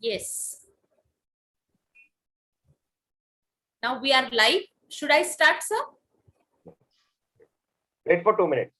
Yes. Now we are live. Should I start, sir? Wait for 2 minutes.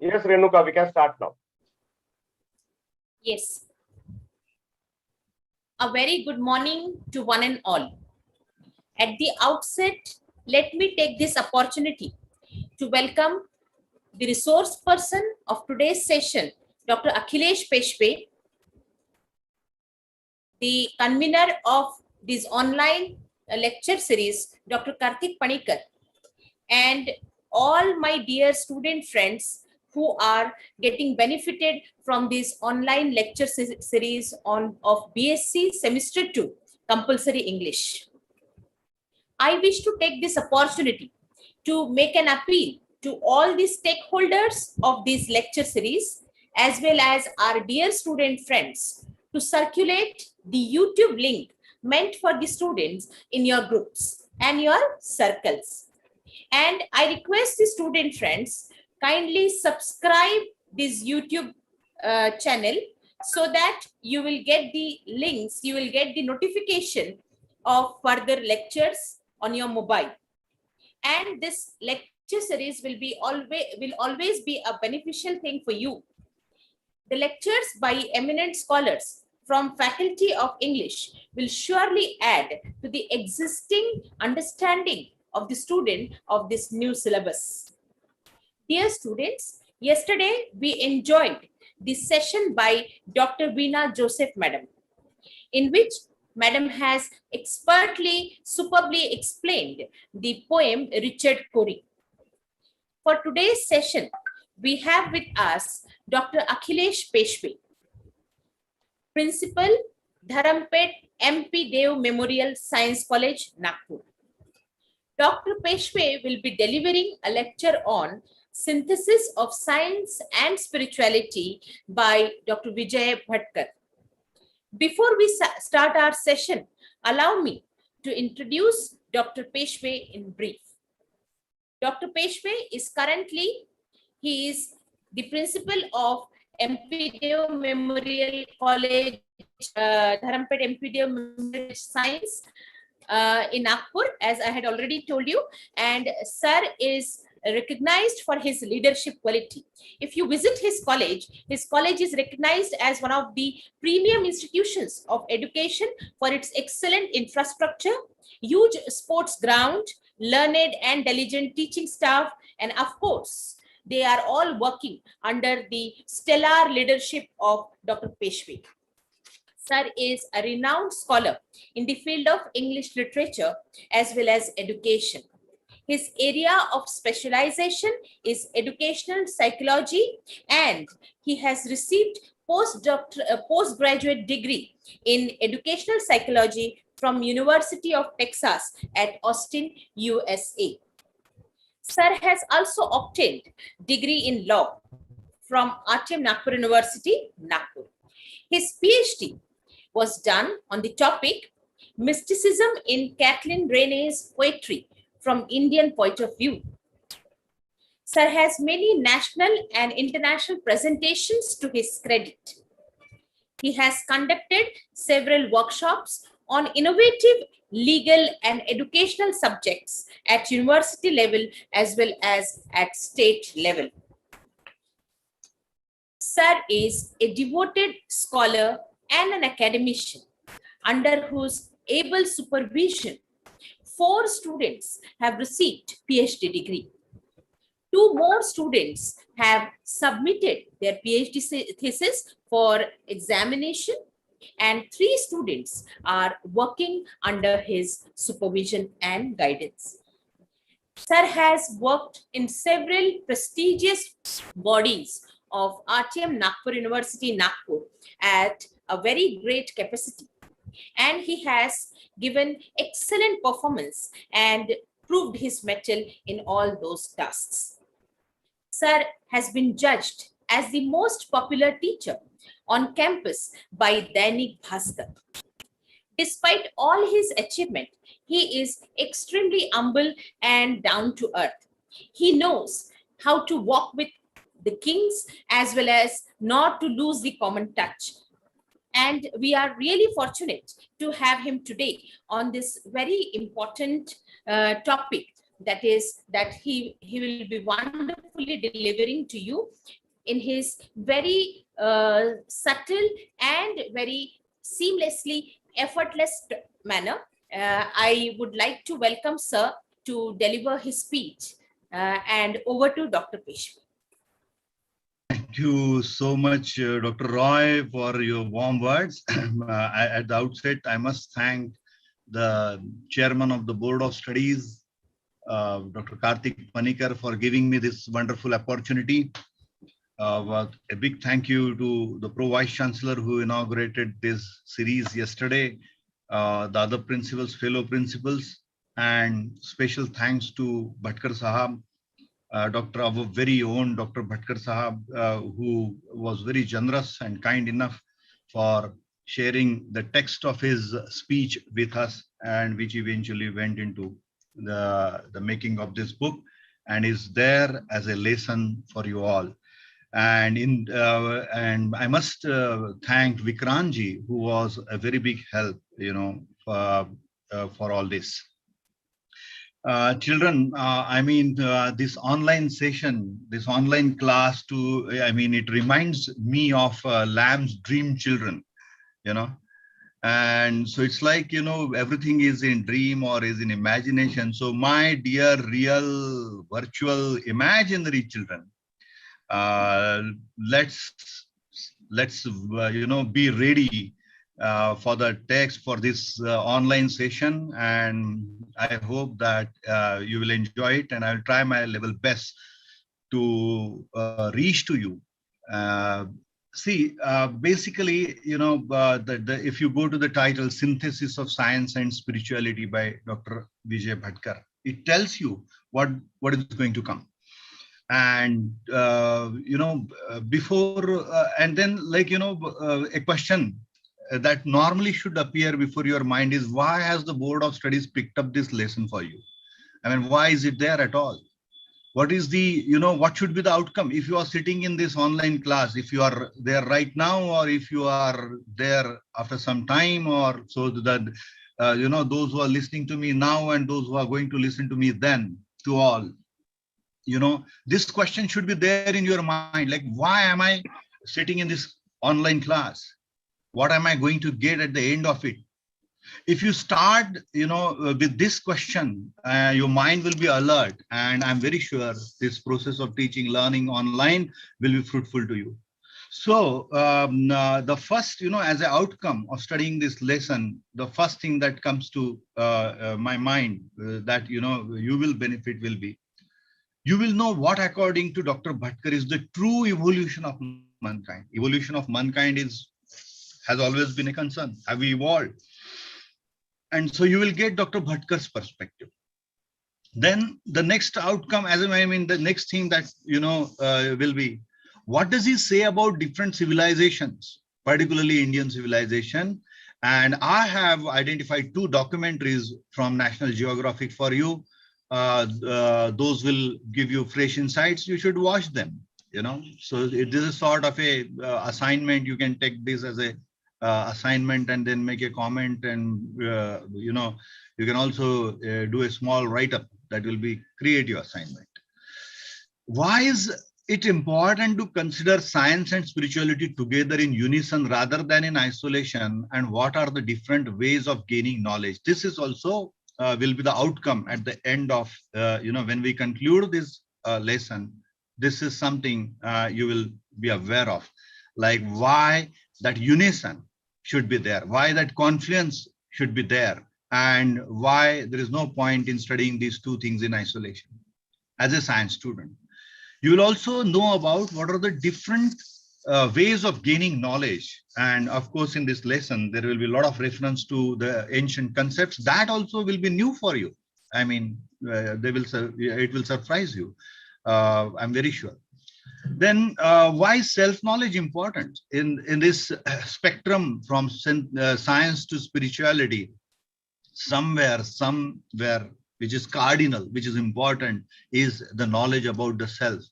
Yes, Renuka, we can start now. Yes. A very good morning to one and all. At the outset, let me take this opportunity to welcome the resource person of today's session, Dr. Akhilesh Peshpe, the convener of this online lecture series, Dr. Karthik Panikar, and all my dear student friends who are getting benefited from this online lecture series of BSc Semester 2 Compulsory English. I wish to take this opportunity to make an appeal to all the stakeholders of this lecture series, as well as our dear student friends, to circulate the YouTube link meant for the students in your groups and your circles. And I request the student friends kindly subscribe this YouTube channel so that you will get the links, you will get the notification of further lectures on your mobile. And this lecture series will always be a beneficial thing for you. The lectures by eminent scholars from Faculty of English will surely add to the existing understanding of the student of this new syllabus. Dear students, yesterday we enjoyed the session by Dr. Veena Joseph Madam, in which Madam has superbly explained the poem Richard Cory. For today's session, we have with us Dr. Akhilesh Peshpe, Principal, Dharampet MP Dev Memorial Science College, Nagpur. Dr. Peshpe will be delivering a lecture on Synthesis of Science and Spirituality by Dr. Vijay Bhatkar. Before we start our session, allow me to introduce Dr. Peshpe in brief. Dr. Peshpe is currently, he is the principal of MP Dev Memorial College, Dharampet MP Dev Memorial Science in Nagpur, as I had already told you, and sir is recognized for his leadership quality. If you visit his college is recognized as one of the premium institutions of education for its excellent infrastructure, huge sports ground, learned and diligent teaching staff, and of course, they are all working under the stellar leadership of Dr. Peshwe. Sir is a renowned scholar in the field of English literature as well as education. His area of specialization is educational psychology, and he has received postgraduate degree in educational psychology from University of Texas at Austin, USA. Sir has also obtained degree in law from RTM Nagpur University, Nagpur. His PhD was done on the topic Mysticism in Kathleen Rene's Poetry from Indian Point of View. Sir has many national and international presentations to his credit. He has conducted several workshops on innovative legal and educational subjects at university level as well as at state level. Sir is a devoted scholar and an academician, under whose able supervision 4 students have received PhD degree. 2 more students have submitted their PhD thesis for examination, and 3 students are working under his supervision and guidance. Sir has worked in several prestigious bodies of RTM Nagpur University, Nagpur at a very great capacity, and he has given excellent performance and proved his mettle in all those tasks. Sir has been judged as the most popular teacher on campus by Dainik Bhaskar. Despite all his achievement, he is extremely humble and down to earth. He knows how to walk with the kings as well as not to lose the common touch. And we are really fortunate to have him today on this very important topic, that is that he will be wonderfully delivering to you in his very subtle and very seamlessly effortless manner. I would like to welcome sir to deliver his speech, and over to Dr. Peshwe. Thank you so much, Dr. Roy, for your warm words. At the outset, I must thank the chairman of the Board of Studies, Dr. Karthik Panikkar, for giving me this wonderful opportunity. A big thank you to the Pro Vice Chancellor who inaugurated this series yesterday, the other principals, fellow principals, and special thanks to Bhatkar Sahab, Dr. our very own Dr. Bhatkar Sahab, who was very generous and kind enough for sharing the text of his speech with us, and which eventually went into the making of this book and is there as a lesson for you all. And and I must thank Vikranji, who was a very big help, for all this. Children, this online session, this online class it reminds me of Lamb's dream children, and so it's like, everything is in dream or is in imagination. So my dear, real, virtual, imaginary children, let's be ready for the text for this online session, and I hope that you will enjoy it, and I'll try my level best to reach to you. Basically, if you go to the title Synthesis of Science and Spirituality by Dr. Vijay Bhatkar, it tells you what is going to come. And before and then, a question that normally should appear before your mind is, why has the Board of Studies picked up this lesson for you? Why is it there at all? What is the, what should be the outcome if you are sitting in this online class, if you are there right now, or if you are there after some time, or so that those who are listening to me now and those who are going to listen to me then, to all, this question should be there in your mind. Like, why am I sitting in this online class? What am I going to get at the end of it? If you start, with this question, your mind will be alert, and I'm very sure this process of teaching, learning online will be fruitful to you. So the first, as an outcome of studying this lesson, the first thing that comes to my mind that, you will benefit will be, you will know what, according to Dr. Bhatkar, is the true evolution of mankind. Evolution of mankind has always been a concern. Have we evolved? And so you will get Dr. Bhatkar's perspective. Then the next outcome, the next thing that, will be, what does he say about different civilizations, particularly Indian civilization? And I have identified 2 documentaries from National Geographic for you. Those will give you fresh insights. You should watch them, So this is sort of a assignment. You can take this as a assignment and then make a comment, and you can also do a small write-up that will create your assignment. Why is it important to consider science and spirituality together in unison rather than in isolation, and what are the different ways of gaining knowledge? This is also will be the outcome at the end of when we conclude this lesson. This is something you will be aware of, like why that unison should be there, why that confluence should be there, and why there is no point in studying these 2 things in isolation as a science student. You will also know about what are the different ways of gaining knowledge. And of course, in this lesson, there will be a lot of reference to the ancient concepts that also will be new for you. I mean, it will surprise you. I'm very sure. Then why is self-knowledge important in this spectrum from science to spirituality? Somewhere, which is cardinal, which is important, is the knowledge about the self.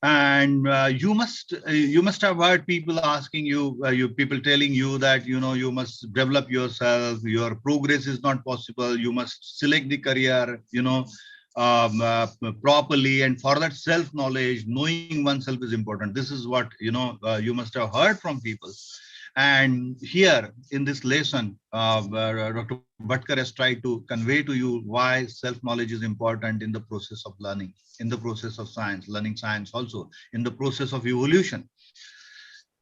And you must have heard people asking you, people telling you that you must develop yourself. Your progress is not possible. You must select the career, properly, and for that self-knowledge, knowing oneself is important. This is what you must have heard from people. And here in this lesson, Dr. Bhatkar has tried to convey to you why self-knowledge is important in the process of learning, in the process of science, learning science also, in the process of evolution.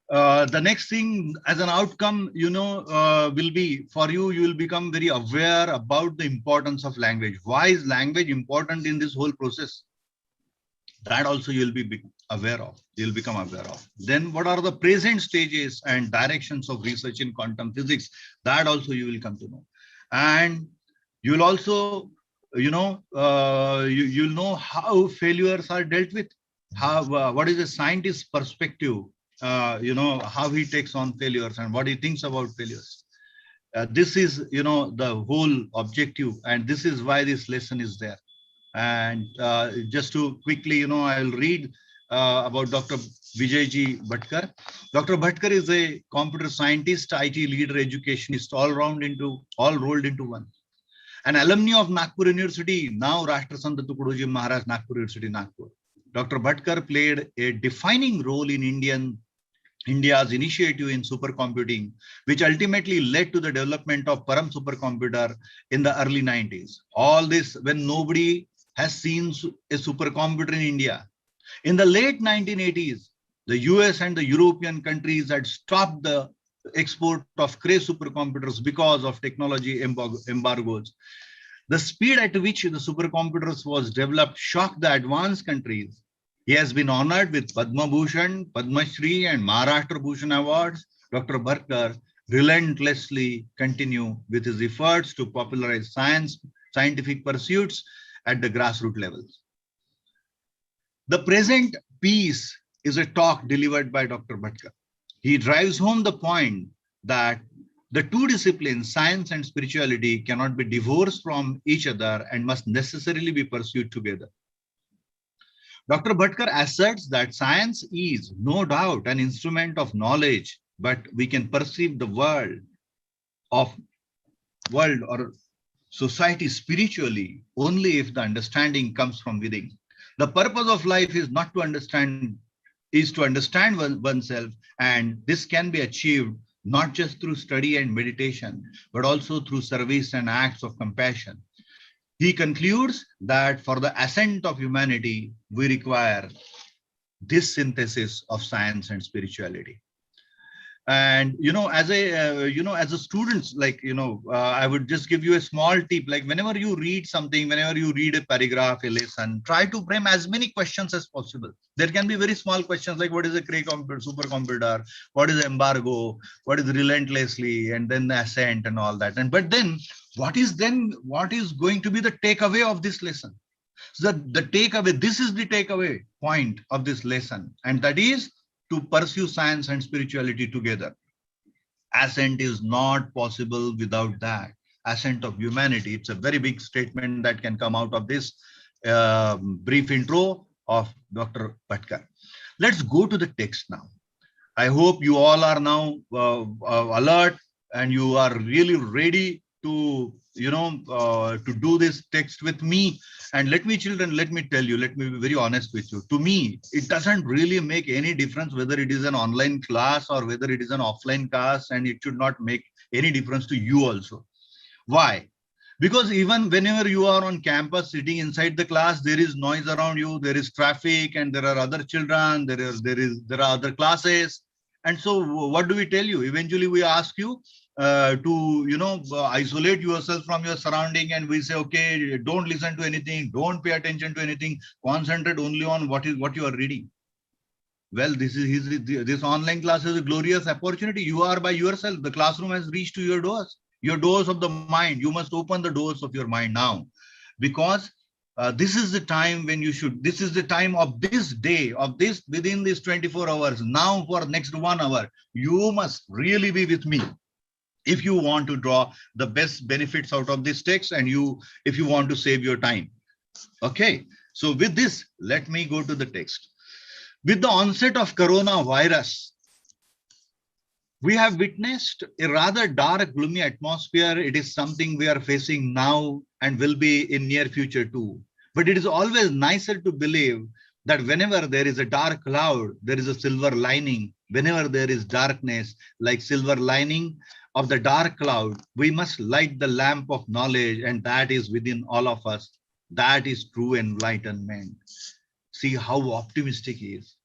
The next thing as an outcome, will be for you, you will become very aware about the importance of language. Why is language important in this whole process? That also you'll be aware of, you'll become aware of. Then what are the present stages and directions of research in quantum physics? That also you will come to know. And you'll also, you'll know how failures are dealt with, how what is a scientist's perspective, how he takes on failures and what he thinks about failures. This is, the whole objective, and this is why this lesson is there. And just to quickly, I'll read about Dr. Vijayji Bhatkar. Dr. Bhatkar is a computer scientist, IT leader, educationist, all rolled into one. An alumni of Nagpur University, now Rashtrasant Tukadoji Maharaj, Nagpur University, Nagpur. Dr. Bhatkar played a defining role in India's initiative in supercomputing, which ultimately led to the development of Param supercomputer in the early 90s. All this when nobody has seen a supercomputer in India. In the late 1980s, the US and the European countries had stopped the export of Cray supercomputers because of technology embargoes. The speed at which the supercomputers was developed shocked the advanced countries. He has been honored with Padma Bhushan, Padma Shri, and Maharashtra Bhushan awards. Dr. Bhatkar relentlessly continue with his efforts to popularize scientific pursuits at the grassroots levels. The present piece is a talk delivered by Dr. Bhatkar. He drives home the point that the 2 disciplines, science and spirituality, cannot be divorced from each other and must necessarily be pursued together. Dr. Bhatkar asserts that science is no doubt an instrument of knowledge, but we can perceive the world of world or society spiritually only if the understanding comes from within. The purpose of life is not to understand, is to understand oneself, and this can be achieved not just through study and meditation, but also through service and acts of compassion. He concludes that for the ascent of humanity, we require this synthesis of science and spirituality. And as a student, like I would just give you a small tip. Like whenever you read something, whenever you read a paragraph, a lesson, try to frame as many questions as possible. There can be very small questions like what is a Cray supercomputer, what is embargo, what is relentlessly, and then the ascent and all that. And but then what is going to be the takeaway of this lesson? So the takeaway, this is the takeaway point of this lesson, and that is to pursue science and spirituality together. Ascent is not possible without that. Ascent of humanity. It's a very big statement that can come out of this brief intro of Dr. Bhatkar. Let's go to the text now. I hope you all are now alert and you are really ready to to do this text with me. And let me tell you, let me be very honest with you. To me, it doesn't really make any difference whether it is an online class or whether it is an offline class, and it should not make any difference to you also. Why? Because even whenever you are on campus sitting inside the class, there is noise around you, there is traffic, and there are other children, there are other classes. And so what do we tell you? Eventually we ask you to isolate yourself from your surrounding, and we say, okay, don't listen to anything, don't pay attention to anything, concentrate only on what you are reading. Well, this online class is a glorious opportunity. You are by yourself. The classroom has reached to your doors of the mind. You must open the doors of your mind now, because this is the time when this is the time of this day, within these 24 hours. Now for next 1 hour, you must really be with me if you want to draw the best benefits out of this text, and if you want to save your time. Okay, so with this, let me go to the text. With the onset of coronavirus, we have witnessed a rather dark, gloomy atmosphere. It is something we are facing now and will be in near future too. But it is always nicer to believe that whenever there is a dark cloud, there is a silver lining. Whenever there is darkness, like silver lining of the dark cloud, we must light the lamp of knowledge, and that is within all of us. That is true enlightenment. See how optimistic he is.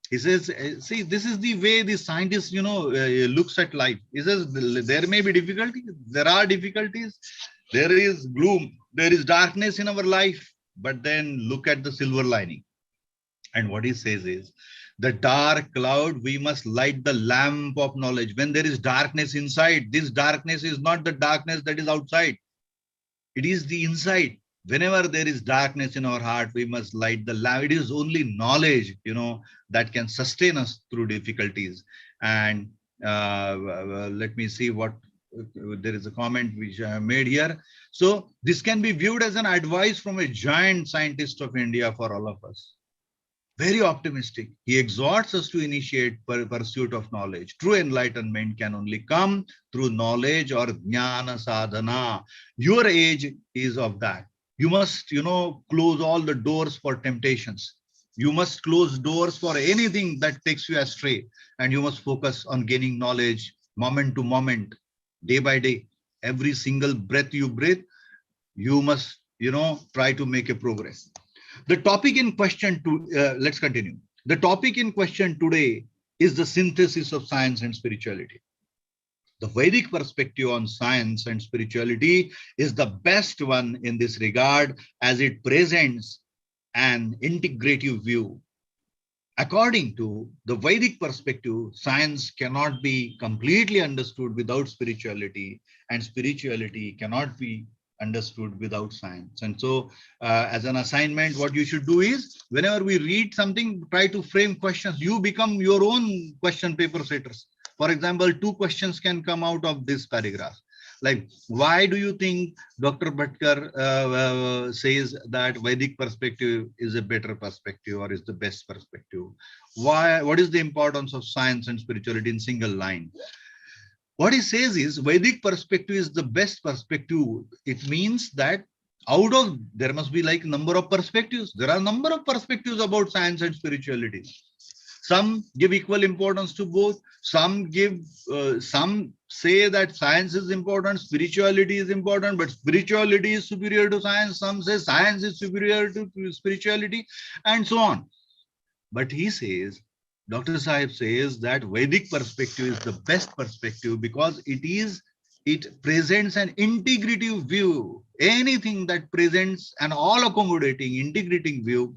He says, see, this is the way the scientist, looks at life. He says, there may be difficulties. There are difficulties. There is gloom. There is darkness in our life. But then look at the silver lining. And what he says is, the dark cloud, we must light the lamp of knowledge. When there is darkness inside, this darkness is not the darkness that is outside. It is the inside. Whenever there is darkness in our heart, we must light the lamp. It is only knowledge, that can sustain us through difficulties. And let me see what, there is a comment which I have made here. So this can be viewed as an advice from a giant scientist of India for all of us. Very optimistic. He exhorts us to initiate pursuit of knowledge. True enlightenment can only come through knowledge or jnana sadhana. Your age is of that. You must, close all the doors for temptations. You must close doors for anything that takes you astray. And you must focus on gaining knowledge moment to moment, day by day. Every single breath you breathe, you must, try to make a progress. The topic in question, let's continue. The topic in question today is the synthesis of science and spirituality. The Vedic perspective on science and spirituality is the best one in this regard, as it presents an integrative view. According to the Vedic perspective, science cannot be completely understood without spirituality, and spirituality cannot be understood without science. And so as an assignment, what you should do is, whenever we read something, try to frame questions. You become your own question paper setters. For example, 2 questions can come out of this paragraph. Like, why do you think Dr. Bhatkar says that Vedic perspective is a better perspective or is the best perspective? Why? What is the importance of science and spirituality in single line? What he says is Vedic perspective is the best perspective. It means that out of, there must be like number of perspectives. There are number of perspectives about science and spirituality. Some give equal importance to both. Some say that science is important, spirituality is important, but spirituality is superior to science. Some say science is superior to spirituality, and so on. But he says, Dr. Sahib says that Vedic perspective is the best perspective because it presents an integrative view. Anything that presents an all-accommodating, integrating view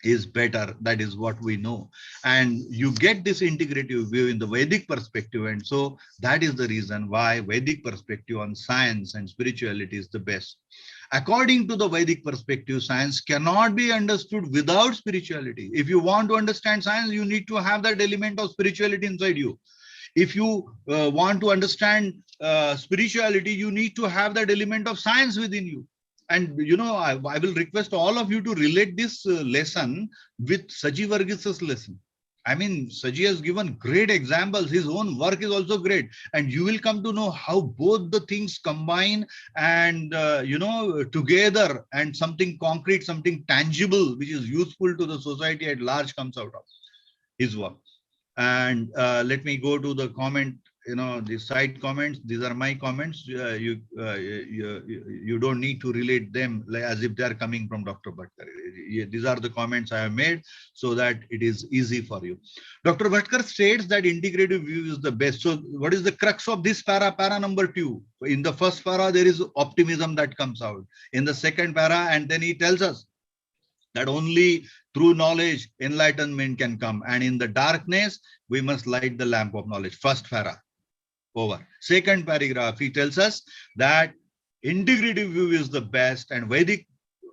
is better. That is what we know. And you get this integrative view in the Vedic perspective. And so that is the reason why Vedic perspective on science and spirituality is the best. According to the Vedic perspective, science cannot be understood without spirituality. If you want to understand science, you need to have that element of spirituality inside you. If you want to understand spirituality, you need to have that element of science within you. And you know, I will request all of you to relate this lesson with Saji Varghese' lesson. I mean, Saji has given great examples. His own work is also great. And you will come to know how both the things combine and, you know, together, and something concrete, something tangible, which is useful to the society at large comes out of his work. And let me go to the comment, you know, the side comments. These are my comments. You don't need to relate them like as if they are coming from Dr. Bhatkar. These are the comments I have made so that it is easy for you. Dr. Bhatkar states that integrative view is the best. So what is the crux of this para number 2? In the first para, there is optimism that comes out. In the second para, and then he tells us that only through knowledge, enlightenment can come. And in the darkness, we must light the lamp of knowledge. First para, over. Second paragraph, he tells us that integrative view is the best, and Vedic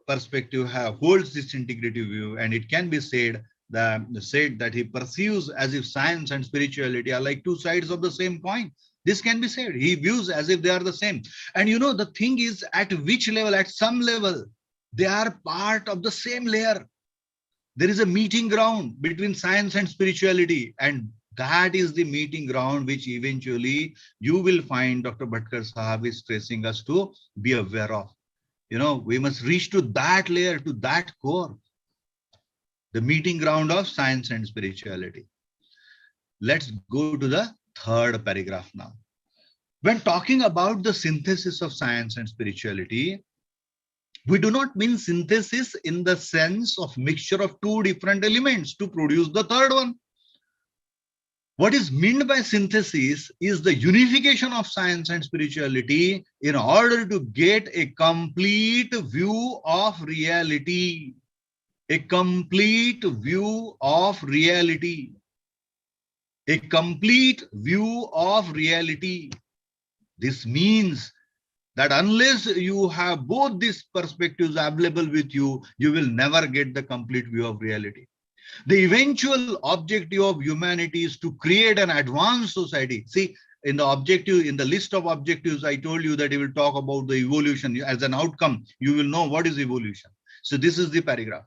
perspective holds this integrative view. And it can be said that he perceives as if science and spirituality are like two sides of the same coin. This can be said. He views as if they are the same. And you know, the thing is, at which level? At some level, they are part of the same layer. There is a meeting ground between science and spirituality, and that is the meeting ground which eventually you will find Dr. Bhatkar Sahab is stressing us to be aware of. You know, we must reach to that layer, to that core, the meeting ground of science and spirituality. Let's go to the third paragraph now. When talking about the synthesis of science and spirituality, we do not mean synthesis in the sense of mixture of two different elements to produce the third one. What is meant by synthesis is the unification of science and spirituality in order to get a complete view of reality. A complete view of reality. A complete view of reality. This means that unless you have both these perspectives available with you, you will never get the complete view of reality. The eventual objective of humanity is to create an advanced society. See, in the list of objectives, I told you that he will talk about the evolution. As an outcome, you will know what is evolution. So this is the paragraph.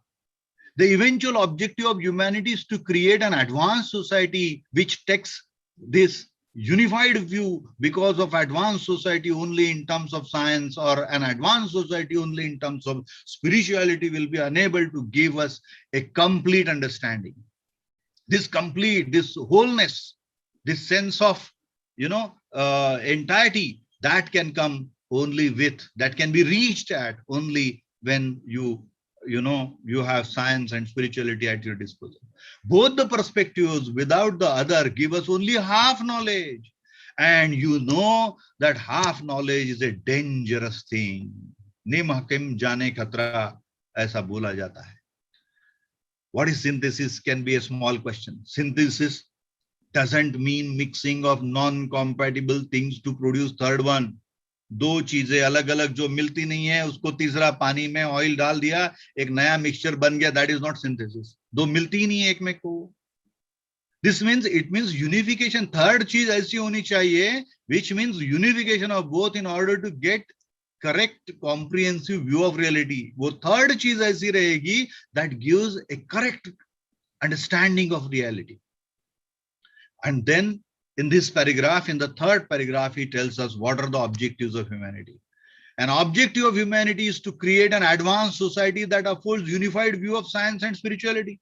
The eventual objective of humanity is to create an advanced society which takes this unified view, because of advanced society only in terms of science, or an advanced society only in terms of spirituality, will be unable to give us a complete understanding. This wholeness, this sense of, you know, entirety, that can come only that can be reached at only when you have science and spirituality at your disposal. Both the perspectives without the other give us only half knowledge. And you know that half knowledge is a dangerous thing. Nim hakim jane khatra, aisa bola jata hai. What is synthesis can be a small question. Synthesis doesn't mean mixing of non-compatible things to produce third one. दो चीजें अलग अलग जो मिलती नहीं है उसको तीसरा पानी में ऑयल डाल दिया, एक नया मिक्सचर बन गया. That is not synthesis. दो मिलती ही नहीं है एक में को. This means it means unification. Third चीज ऐसी होनी चाहिए which means unification of both in order to get correct comprehensive view of reality. वो थर्ड चीज ऐसी रहेगी that gives a correct understanding of reality. And then in this paragraph, in the third paragraph, he tells us what are the objectives of humanity. An objective of humanity is to create an advanced society that affords unified view of science and spirituality.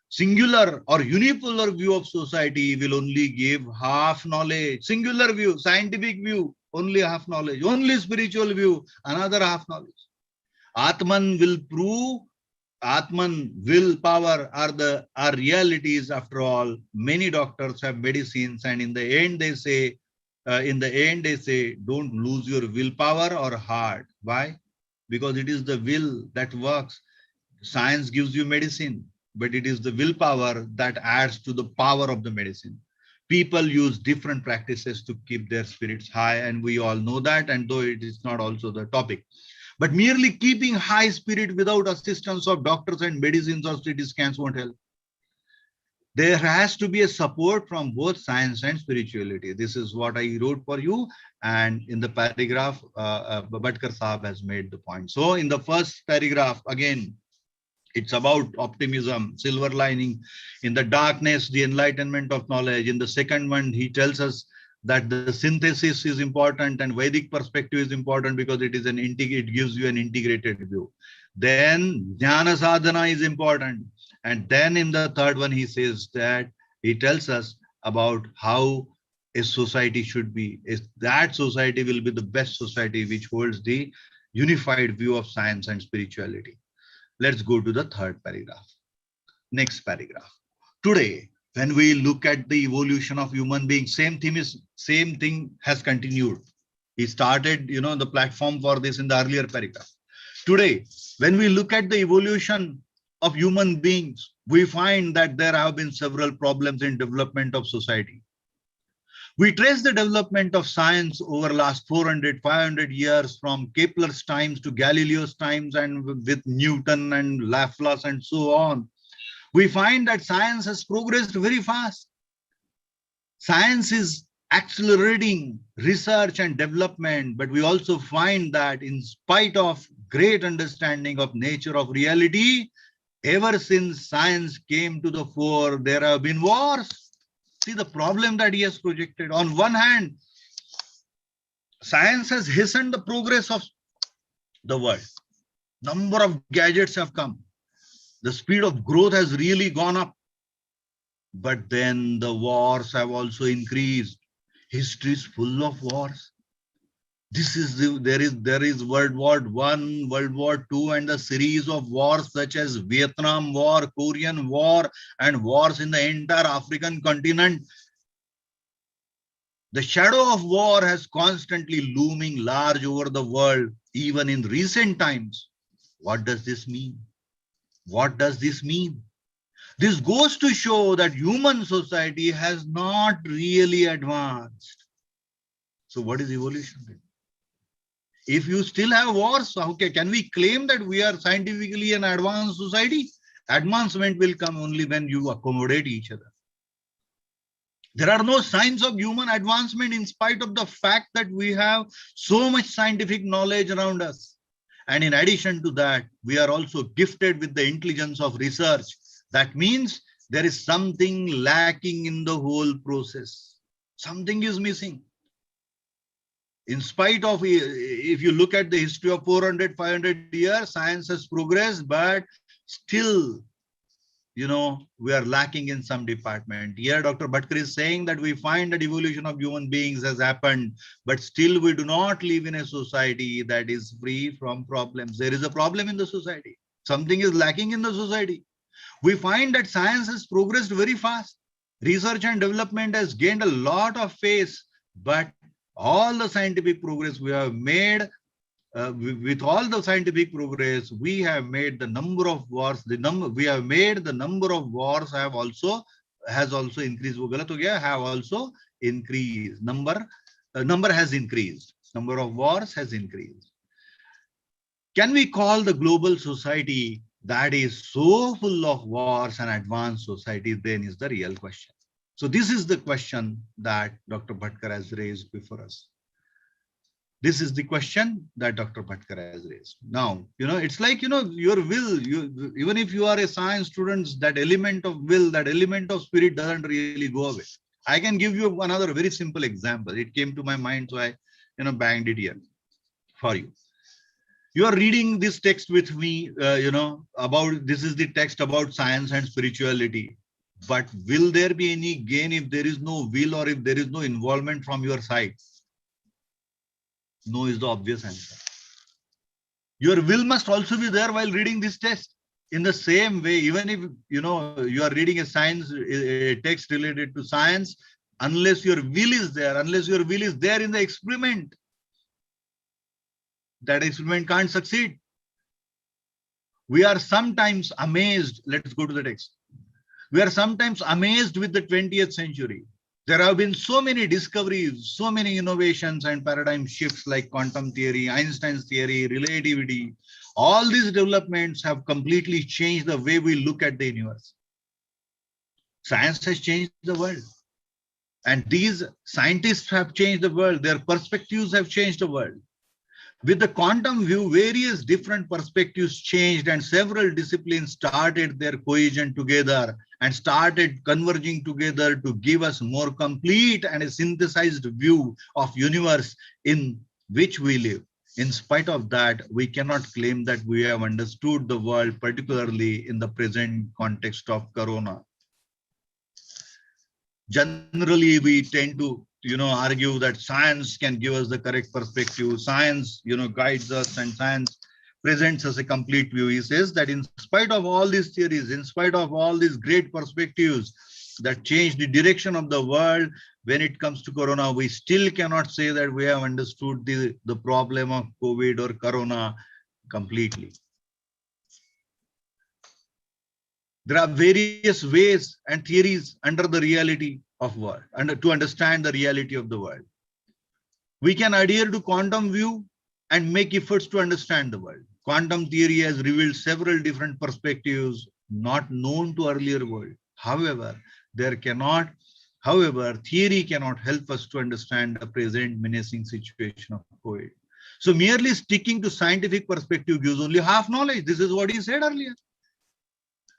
Singular or unipolar view of society will only give half knowledge. Singular view, scientific view, only half knowledge. Only spiritual view, another half knowledge. Atman will prove, Atman, willpower are realities after all. Many doctors have medicines, and in the end they say, don't lose your willpower or heart. Why? Because it is the will that works. Science gives you medicine, but it is the willpower that adds to the power of the medicine. People use different practices to keep their spirits high, and we all know that, and though it is not also the topic. But merely keeping high spirit without assistance of doctors and medicines or CT scans won't help. There has to be a support from both science and spirituality. This is what I wrote for you. And in the paragraph, Bhatkar Sahab has made the point. So in the first paragraph, again, it's about optimism, silver lining. In the darkness, the enlightenment of knowledge. In the second one, he tells us that the synthesis is important and Vedic perspective is important because it gives you an integrated view. Then Jnana Sadhana is important. And then in the third one, he says that he tells us about how a society should be. That society will be the best society which holds the unified view of science and spirituality. Let's go to the third paragraph. Next paragraph. Today, when we look at the evolution of human beings, same thing has continued. He started, the platform for this in the earlier paragraph. Today, when we look at the evolution of human beings, we find that there have been several problems in development of society. We trace the development of science over the last 400, 500 years from Kepler's times to Galileo's times and with Newton and Laplace and so on. We find that science has progressed very fast. Science is accelerating research and development, but we also find that in spite of great understanding of nature of reality, ever since science came to the fore, there have been wars. See the problem that he has projected. On one hand, science has hastened the progress of the world. Number of gadgets have come. The speed of growth has really gone up. But then the wars have also increased. History is full of wars. There is World War I, World War II, and the series of wars such as Vietnam War, Korean War, and wars in the entire African continent. The shadow of war has constantly looming large over the world, even in recent times. What does this mean? What does this mean? This goes to show that human society has not really advanced. So what is evolution? If you still have wars, okay, can we claim that we are scientifically an advanced society? Advancement will come only when you accommodate each other. There are no signs of human advancement in spite of the fact that we have so much scientific knowledge around us. And in addition to that, we are also gifted with the intelligence of research. That means there is something lacking in the whole process. Something is missing. In spite of, if you look at the history of 400, 500 years, science has progressed, but still, we are lacking in some department. Here, Dr. Bhatkar is saying that we find that evolution of human beings has happened, but still we do not live in a society that is free from problems. There is a problem in the society. Something is lacking in the society. We find that science has progressed very fast. Research and development has gained a lot of pace, but all the scientific progress we have made, with all the scientific progress, we have made the number of wars. The number of wars has also increased. Have also increased. Number has increased. Number of wars has increased. Can we call the global society that is so full of wars an advanced society? Then is the real question. So this is the question that Dr. Bhatkar has raised before us. This is the question that Dr. Bhatkar has raised. Now, it's like, your will, even if you are a science student, that element of will, that element of spirit doesn't really go away. I can give you another very simple example. It came to my mind, so I, banged it here for you. You are reading this text with me, about, this is the text about science and spirituality. But will there be any gain if there is no will or if there is no involvement from your side? No is the obvious answer. Your will must also be there while reading this text. In the same way, even if you are reading a science, a text related to science, unless your will is there, in the experiment, that experiment can't succeed. We are sometimes amazed. Let's go to the text. We are sometimes amazed with the 20th century. There have been so many discoveries, so many innovations and paradigm shifts like quantum theory, Einstein's theory, relativity. All these developments have completely changed the way we look at the universe. Science has changed the world. And these scientists have changed the world. Their perspectives have changed the world. With the quantum view, various different perspectives changed and several disciplines started their cohesion together and started converging together to give us more complete and a synthesized view of universe in which we live. In spite of that, we cannot claim that we have understood the world, particularly in the present context of Corona. Generally, we tend to argue that science can give us the correct perspective. Science, guides us, and science presents us a complete view. He says that in spite of all these theories, in spite of all these great perspectives that change the direction of the world, when it comes to Corona, we still cannot say that we have understood the problem of COVID or Corona completely. There are various ways and theories under the reality of world, to understand the reality of the world. We can adhere to quantum view and make efforts to understand the world. Quantum theory has revealed several different perspectives not known to earlier world. However, theory cannot help us to understand the present menacing situation of COVID. So merely sticking to scientific perspective gives only half knowledge. This is what he said earlier.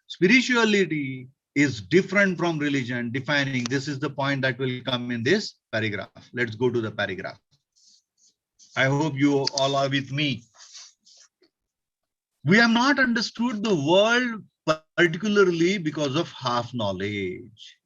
Spirituality is different from religion, defining. This is the point that will come in this paragraph. Let's go to the paragraph. I hope you all are with me. We have not understood the world particularly because of half knowledge.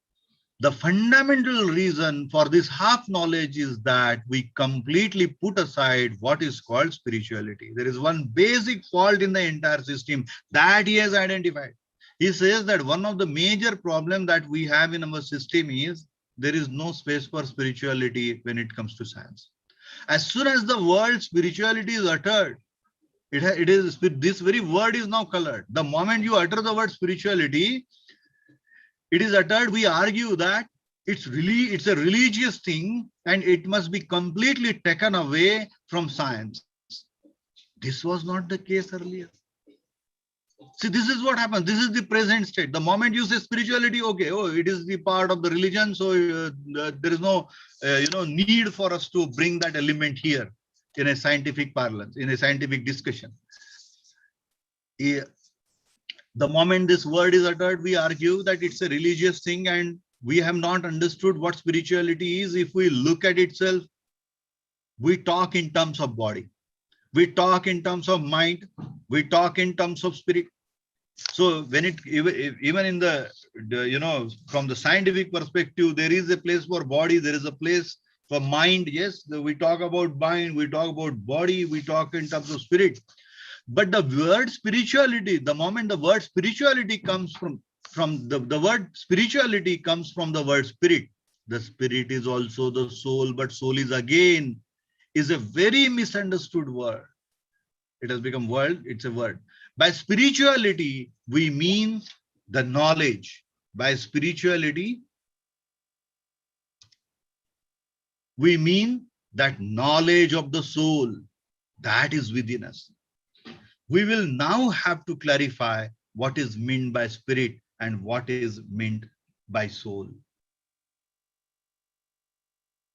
The fundamental reason for this half knowledge is that we completely put aside what is called spirituality. There is one basic fault in the entire system that he has identified. He says that one of the major problems that we have in our system is there is no space for spirituality when it comes to science. As soon as the word spirituality is uttered, this very word is now colored. The moment you utter the word spirituality, it is uttered, we argue that it's a religious thing and it must be completely taken away from science. This was not the case earlier. See, this is what happens. This is the present state. The moment you say spirituality, okay, it is the part of the religion, so there is no, need for us to bring that element here in a scientific parlance, in a scientific discussion. The moment this word is uttered, we argue that it's a religious thing, and we have not understood what spirituality is. If we look at itself, we talk in terms of body, we talk in terms of mind, we talk in terms of spirit. So when even in the from the scientific perspective, there is a place for body, there is a place for mind. Yes, we talk about mind, we talk about body, we talk in terms of spirit. But the word spirituality, the moment the word spirituality comes from the word spirituality comes from the word spirit. The spirit is also the soul, but soul is a very misunderstood word. It has become word, it's a word. By spirituality, we mean the knowledge. By spirituality, we mean that knowledge of the soul that is within us. We will now have to clarify what is meant by spirit and what is meant by soul.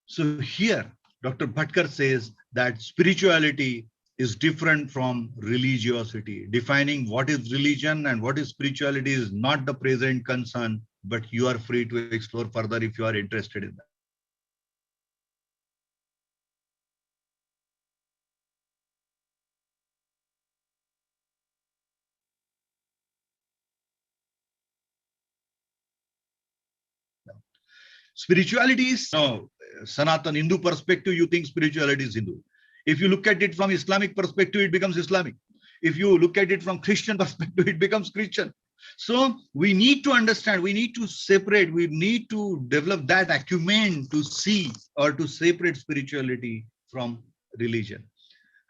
So here, Dr. Bhatkar says that spirituality is different from religiosity. Defining what is religion and what is spirituality is not the present concern. but you are free to explore further if you are interested in that. Spirituality is, no, Sanatan Hindu perspective, you think spirituality is Hindu. If you look at it from Islamic perspective, it becomes Islamic. If you look at it from Christian perspective, it becomes Christian. So we need to understand, we need to separate, we need to develop that acumen to see or to separate spirituality from religion.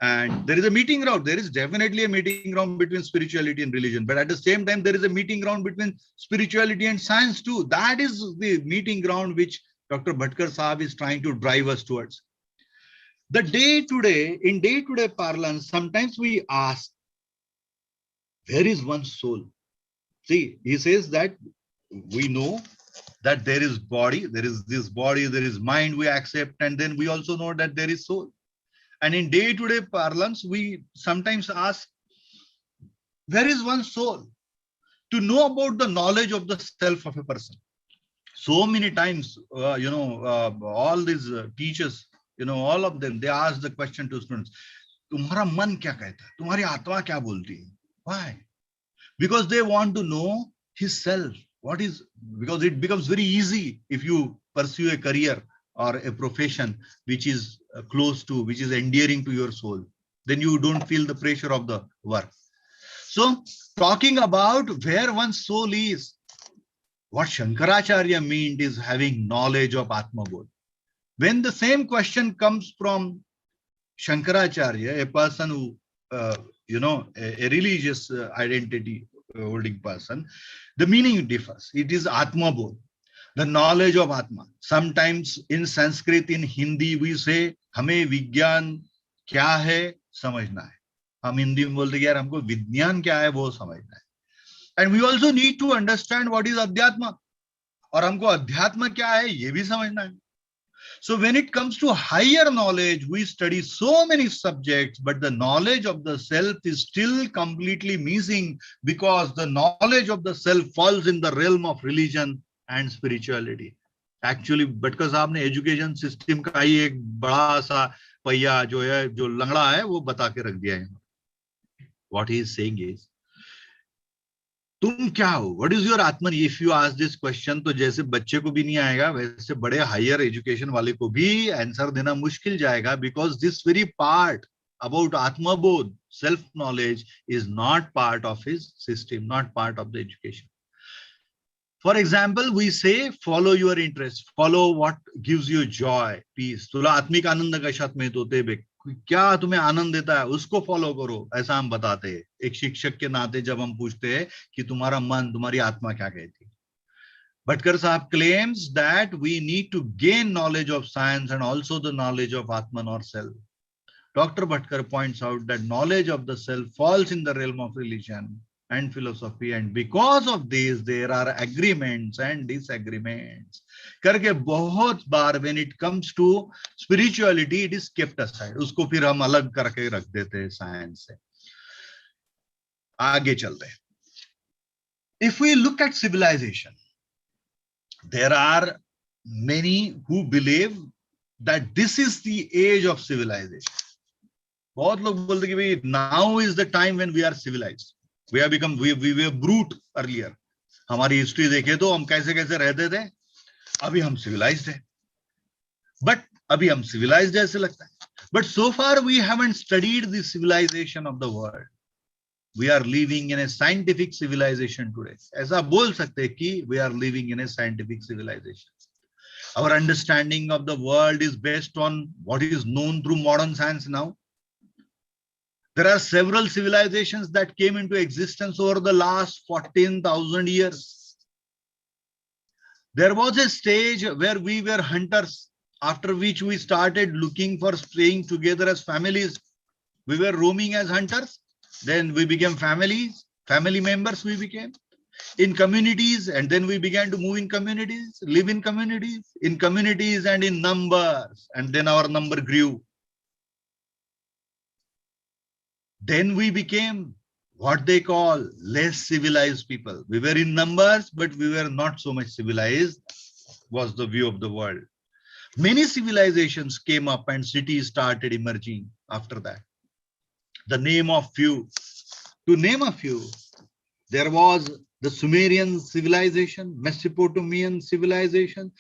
And there is a meeting ground. There is definitely a meeting ground between spirituality and religion. But at the same time, there is a meeting ground between spirituality and science too. That is the meeting ground which Dr. Bhatkar Sahab is trying to drive us towards. The day-to-day, in day-to-day parlance, sometimes we ask, where is one's soul? See, he says that we know that there is body, there is this body, there is mind we accept, and then we also know that there is soul. And in day-to-day parlance, we sometimes ask, where is one's soul? To know about the knowledge of the self of a person. So many times, all these teachers, all of them, they ask the question to students, तुम्हारा मन क्या कहता है? तुम्हारी आत्मा क्या बोलती है? Why? Because they want to know his self. What is, because it becomes very easy if you pursue a career or a profession which is close to, which is endearing to your soul. Then you don't feel the pressure of the work. So talking about where one's soul is, what Shankaracharya meant is having knowledge of Atma Bodh. When the same question comes from Shankaracharya, a person who, a religious identity holding person, the meaning differs. It is Atma Bodh, the knowledge of Atma. Sometimes in Sanskrit, in Hindi, we say, हमें विज्ञान क्या है समझना है. हम हिंदी में बोलते हैं यार हमको विज्ञान क्या है वो समझना है. And we also need to understand what is Adhyatma. और हमको अध्यात्म क्या है ये भी समझना है. So when it comes to higher knowledge, we study so many subjects, but the knowledge of the self is still completely missing because the knowledge of the self falls in the realm of religion and spirituality. Actually, Bhatkar साहब ने education system का ही एक बड़ा सा पहिया जो है, जो लंगड़ा है, वो बता के रख दिया है. What he is saying is, तुम क्या हो? What is your Atman? If you ask this question, तो जैसे बच्चे को भी नहीं आएगा, वैसे बड़े higher education वाले को भी आंसर देना मुश्किल जाएगा, because this very part about Atma Bodh, self knowledge, is not part of his system, not part of the education. For example, we say follow your interest, follow what gives you joy, peace. तुला आत्मिक आनंद कशात मिळत होते बे, क्या तुम्हें आनंद देता है उसको फॉलो करो, ऐसा हम बताते हैं. एक शिक्षक के नाते जब हम पूछते हैं कि तुम्हारा मन, तुम्हारी आत्मा क्या कहती है. Bhatkar Sahab claims that we need to gain knowledge of science and also the knowledge of Atman or self. Dr. Bhatkar points out that knowledge of the self falls in the realm of religion and philosophy, and because of this there are agreements and disagreements करके बहुत बार when it comes to spirituality it is kept aside. उसको फिर हम अलग करके रख देते हैं साइंस से. आगे चलते हैं. If we look at civilization, there are many who believe that this is the age of civilization. बहुत लोग बोलते कि भाई now is the time when we are civilized. We have become, we were brute earlier. हमारी history देखे तो हम कैसे कैसे रहते थे, अभी हम civilized हैं. But अभी हम civilized ऐसे लगता है. But so far we haven't studied the civilization of the world. We are living in a scientific civilization today. ऐसा बोल सकते हैं कि we are living in a scientific civilization. Our understanding of the world is based on what is known through modern science now. There are several civilizations that came into existence over the last 14,000 years. There was a stage where we were hunters, after which we started looking for staying together as families. We were roaming as hunters, then we became families, family members we became, in communities, and then we began to move in communities, live in communities and in numbers, and then our number grew. Then we became what they call less civilized people. We were in numbers, but we were not so much civilized, was the view of the world. Many civilizations came up and cities started emerging after that. To name a few, there was the Sumerian civilization, Mesopotamian civilization,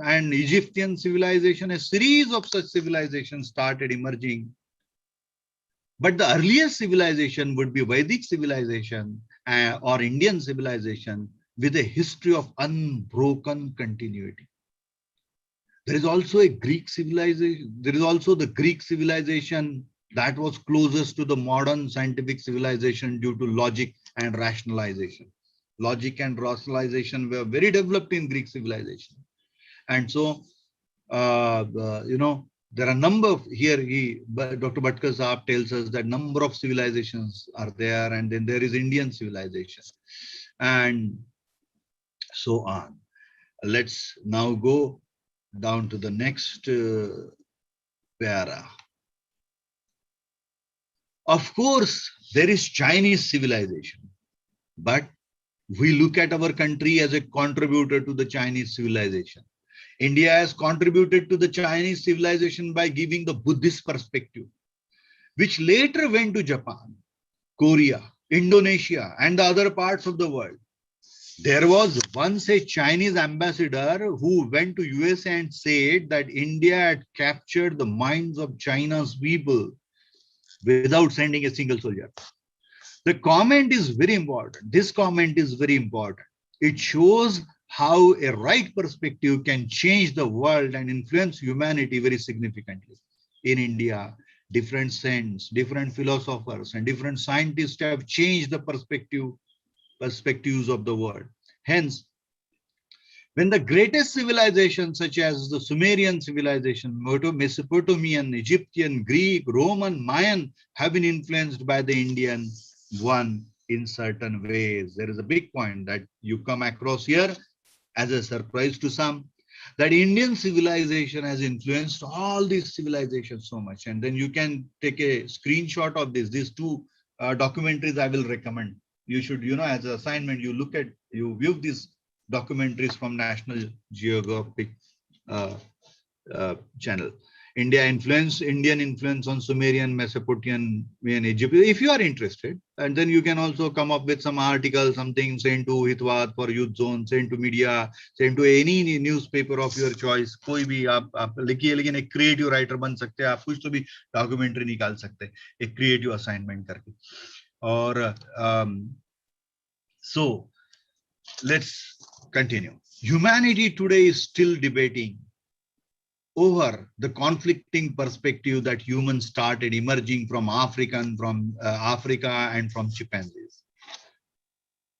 and Egyptian civilization. A series of such civilizations started emerging. But the earliest civilization would be Vedic civilization or Indian civilization with a history of unbroken continuity. There is also a Greek civilization. There is also the Greek civilization that was closest to the modern scientific civilization due to logic and rationalization. Logic and rationalization were very developed in Greek civilization. And so, there are a number of, Dr. Bhatkar Saab tells us that number of civilizations are there, and then there is Indian civilization and so on. Let's now go down to the next para. Of course, there is Chinese civilization, but we look at our country as a contributor to the Chinese civilization. India has contributed to the Chinese civilization by giving the Buddhist perspective, which later went to Japan, Korea, Indonesia, and the other parts of the world. There was once a Chinese ambassador who went to USA and said that India had captured the minds of China's people without sending a single soldier. The comment is very important. This comment is very important. It shows how a right perspective can change the world and influence humanity very significantly. In India, different saints, different philosophers, and different scientists have changed the perspectives of the world. Hence, when the greatest civilizations such as the Sumerian civilization, Mesopotamian, Egyptian, Greek, Roman, Mayan have been influenced by the Indian one in certain ways. There is a big point that you come across here as a surprise to some, that Indian civilization has influenced all these civilizations so much. And then you can take a screenshot of this. These two documentaries I will recommend. You should, as an assignment, you view these documentaries from National Geographic channel. Indian influence on Sumerian, Mesopotamian, and Egypt. If you are interested, and then you can also come up with some articles, something, send to Hitwaad for Youth Zone, send to media, send to any newspaper of your choice. कोई भी आप लिखिए, लेकिन एक creative writer बन सकते हैं, आप कुछ तो भी documentary निकाल सकते हैं, एक creative assignment करके. और so let's continue. Humanity today is still debating over the conflicting perspective that humans started emerging from Africa and from chimpanzees.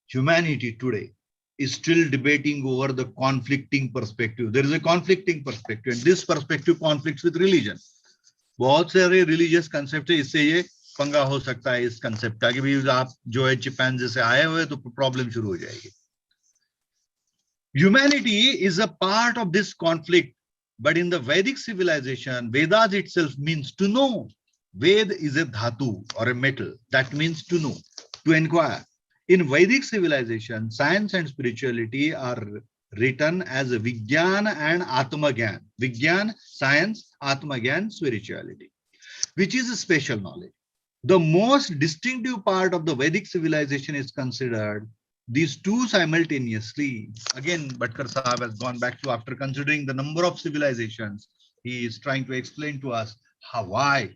Humanity today is still debating over the conflicting perspective. There is a conflicting perspective, and this perspective conflicts with religion. बहुत सारे religious concepts है, इससे ये पंगा हो सकता है इस concept का कि भी आप जो है chimpanzee से आए हुए तो problem शुरू हो जाएगी. Humanity is a part of this conflict. But in the Vedic civilization, Vedas itself means to know. Ved is a dhatu or a metal. That means to know, to inquire. In Vedic civilization, science and spirituality are written as Vigyan and Atmagyan. Vigyan, science, Atmagyan, spirituality, which is a special knowledge. The most distinctive part of the Vedic civilization is considered these two simultaneously. Again, Bhatkar Sahab has gone back to, after considering the number of civilizations, he is trying to explain to us why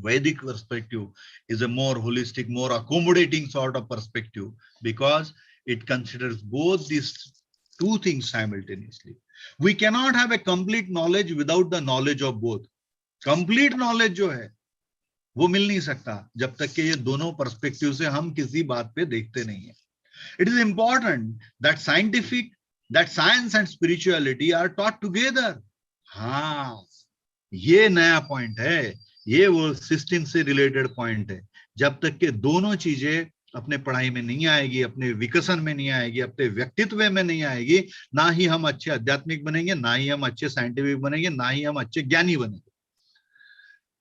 Vedic perspective is a more holistic, more accommodating sort of perspective, because it considers both these two things simultaneously. We cannot have a complete knowledge without the knowledge of both. Complete knowledge जो है वो मिल नहीं सकता जब तक कि ये दोनों perspective से हम किसी बात पे देखते नहीं हैं. It is important that science and spirituality are taught together. हाँ, ये नया point है, ये वो system से related point है. जब तक के दोनों चीजें अपने पढ़ाई में नहीं आएगी, अपने विकसन में नहीं आएगी, अपने व्यक्तित्व में नहीं आएगी, ना ही हम अच्छे आध्यात्मिक बनेंगे, ना ही हम अच्छे साइंटिफिक बनेंगे, ना ही हम अच्छे ज्ञानी बनेंगे.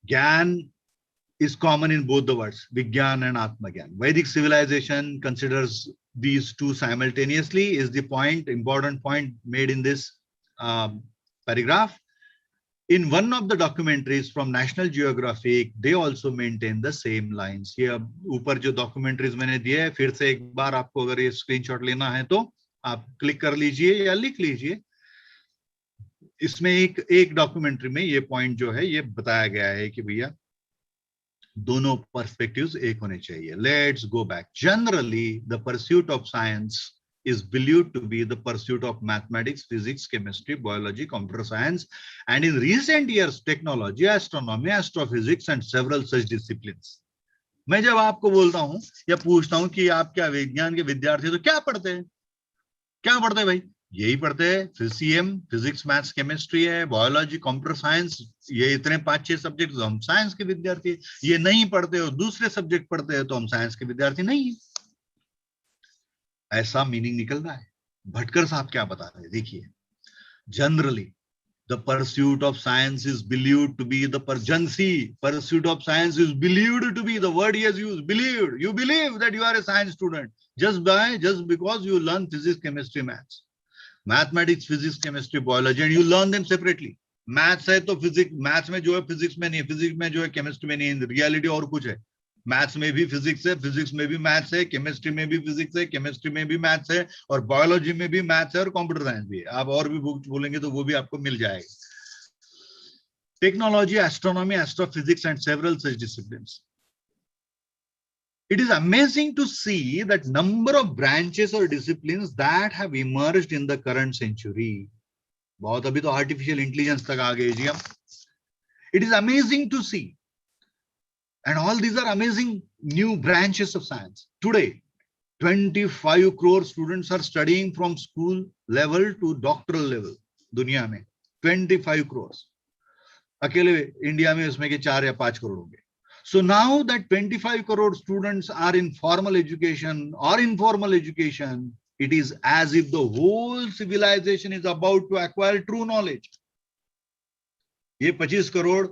ज्ञान is common in both the words, Vigyan and Atmagyan. Vedic civilization considers these two simultaneously, is the point, important point made in this paragraph. In one of the documentaries from National Geographic, they also maintain the same lines. ये ऊपर जो documentaries मैंने दिए हैं, फिर से एक बार आपको अगर ये screenshot लेना है तो आप click कर लीजिए या लिख लीजिए. इसमें एक documentary में ये point जो है ये बताया गया है कि भैया दोनों perspectives एक होने चाहिए. Let's go back. Generally, the pursuit of science is believed to be the pursuit of mathematics, physics, chemistry, biology, computer science, and in recent years, technology, astronomy, astrophysics, and several such disciplines. मैं जब आपको बोलता हूं या पूछता हूं कि आप क्या विज्ञान के विद्यार्थी तो क्या पढ़ते हैं? क्या पढ़ते हैं भाई? यही पढ़ते हैं, फिजिक्स, फिजिक्स, मैथ्स, केमिस्ट्री है, बायोलॉजी, कंप्यूटर साइंस, ये इतने 5-6 सब्जेक्ट तो हम साइंस के विद्यार्थी. ये नहीं पढ़ते और दूसरे सब्जेक्ट पढ़ते हैं तो हम साइंस के विद्यार्थी नहीं है. ऐसा मीनिंग निकल रहा है. भटकर साहब क्या बता रहे हैं? देखिए, generally the pursuit of science is believed to be the pursuit of science is believed to be the word he has used, believed. You believe that you are a science student just because you learn physics, chemistry, maths, mathematics, physics, chemistry, biology, and you learn them separately. Maths है तो physics, maths में जो है physics में नहीं है, physics में जो है केमिस्ट्री में नहीं है. रियलिटी और कुछ है. मैथ्स में भी फिजिक्स है, फिजिक्स में भी मैथ्स है, केमिस्ट्री में भी फिजिक्स है, केमिस्ट्री में भी मैथ्स है, और बायोलॉजी में भी मैथ्स है और कंप्यूटर साइंस भी है. आप और भी बुक बोलेंगे तो वो भी आपको मिल जाएगा. Technology, astronomy, astrophysics and several such disciplines. It is amazing to see that number of branches or disciplines that have emerged in the current century. बहुत अभी तो artificial intelligence तक आ गए जी हम. It is amazing to see. And all these are amazing new branches of science. Today, 25 crore students are studying from school level to doctoral level. दुनिया में 25 crores. अकेले India में उसमें के 4 या 5 करोड़ होंगे. So now that 25 crore students are in formal education or informal education, it is as if the whole civilization is about to acquire true knowledge. ये 25 crore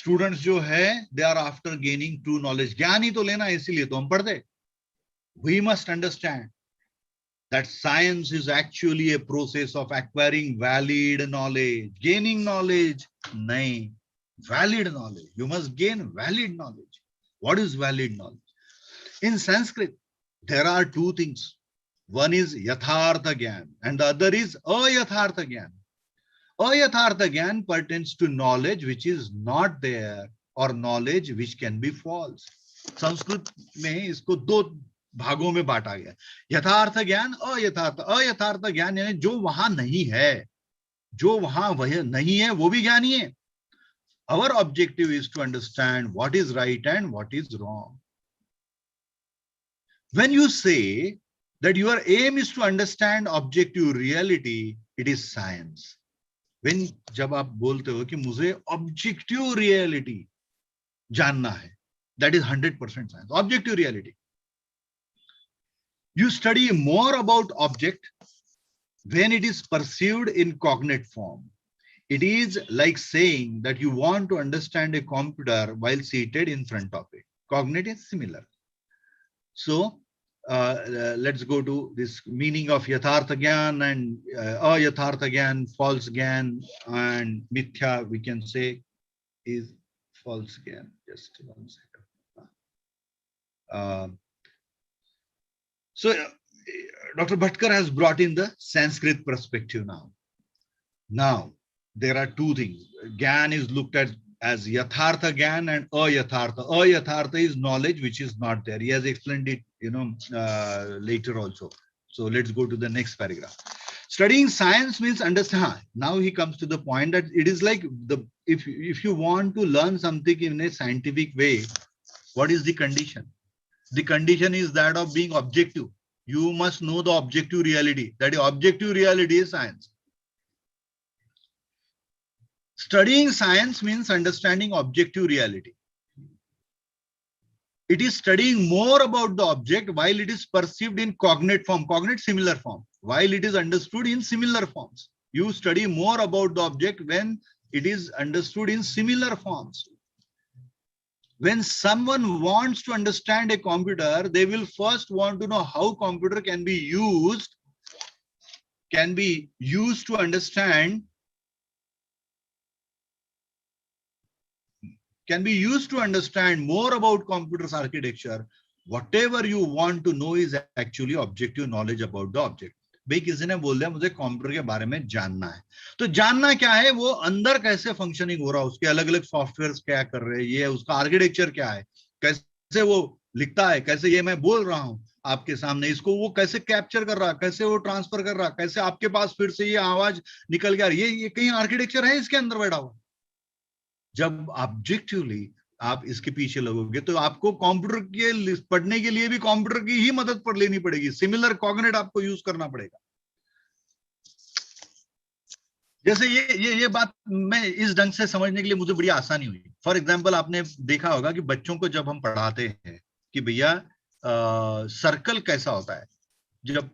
students जो है, they are after gaining true knowledge. ज्ञान ही तो लेना है, इसीलिए तो हम पढ़ते. We must understand that science is actually a process of acquiring valid knowledge. Gaining knowledge, nahi. Valid knowledge. You must gain valid knowledge. What is valid knowledge? In Sanskrit, there are two things. One is yathartha gyan and the other is ayathartha gyan. Ayathartha gyan pertains to knowledge which is not there or knowledge which can be false. Sanskrit में इसको 2 भागों में बांटा गया. यथार्थ ज्ञान, अयथार्थ ज्ञान यानी जो वहां नहीं है, जो वहां वह नहीं है वो भी ज्ञानी है. Our objective is to understand what is right and what is wrong. When you say that your aim is to understand objective reality, it is science. When जब आप बोलते हो कि मुझे objective reality जानना है, that is 100% science. Objective reality. You study more about object when it is perceived in cognate form. It is like saying that you want to understand a computer while seated in front of it. Cognate is similar. So let's go to this meaning of yathartha gyan and ayathartha gyan, false gyan, and mithya we can say is false gyan. Just 1 second. So Dr. Bhatkar has brought in the Sanskrit perspective now. Now, there are two things. Gyan is looked at as yathartha gyan and ayathartha. Ayathartha is knowledge which is not there. He has explained it, later also. So let's go to the next paragraph. Studying science means understand. Now he comes to the point that it is like if you want to learn something in a scientific way, what is the condition? The condition is that of being objective. You must know the objective reality. That objective reality is science. Studying science means understanding objective reality. It is studying more about the object while it is perceived in cognate form, cognate similar form, while it is understood in similar forms. You study more about the object when it is understood in similar forms. When someone wants to understand a computer, they will first want to know how computer can be used to understand more about computer's architecture. Whatever you want to know is actually objective knowledge about the object. भाई किसी ने बोल दिया मुझे computer के बारे में जानना है, तो जानना क्या है, वो अंदर कैसे फंक्शनिंग हो रहा है, उसके अलग अलग सॉफ्टवेयर क्या कर रहे हैं, ये उसका आर्किटेक्चर क्या है, कैसे वो लिखता है, कैसे ये मैं बोल रहा हूं आपके सामने, इसको वो कैसे कैप्चर कर रहा है, कैसे वो ट्रांसफर कर रहा है, कैसे आपके पास फिर से ये आवाज निकल गया, ये कहीं आर्किटेक्चर है इसके अंदर बैठा हुआ। जब ऑब्जेक्टिवली आप इसके पीछे लगोगे तो आपको कंप्यूटर के पढ़ने के लिए भी कंप्यूटर की ही मदद पर लेनी पड़ेगी, सिमिलर कॉग्निट आपको यूज करना पड़ेगा। जैसे ये बात मैं इस ढंग से समझने के लिए मुझे बड़ी आसानी हुई। फॉर एग्जांपल आपने देखा होगा कि बच्चों को जब हम पढ़ाते हैं कि भैया सर्कल कैसा होता है, जब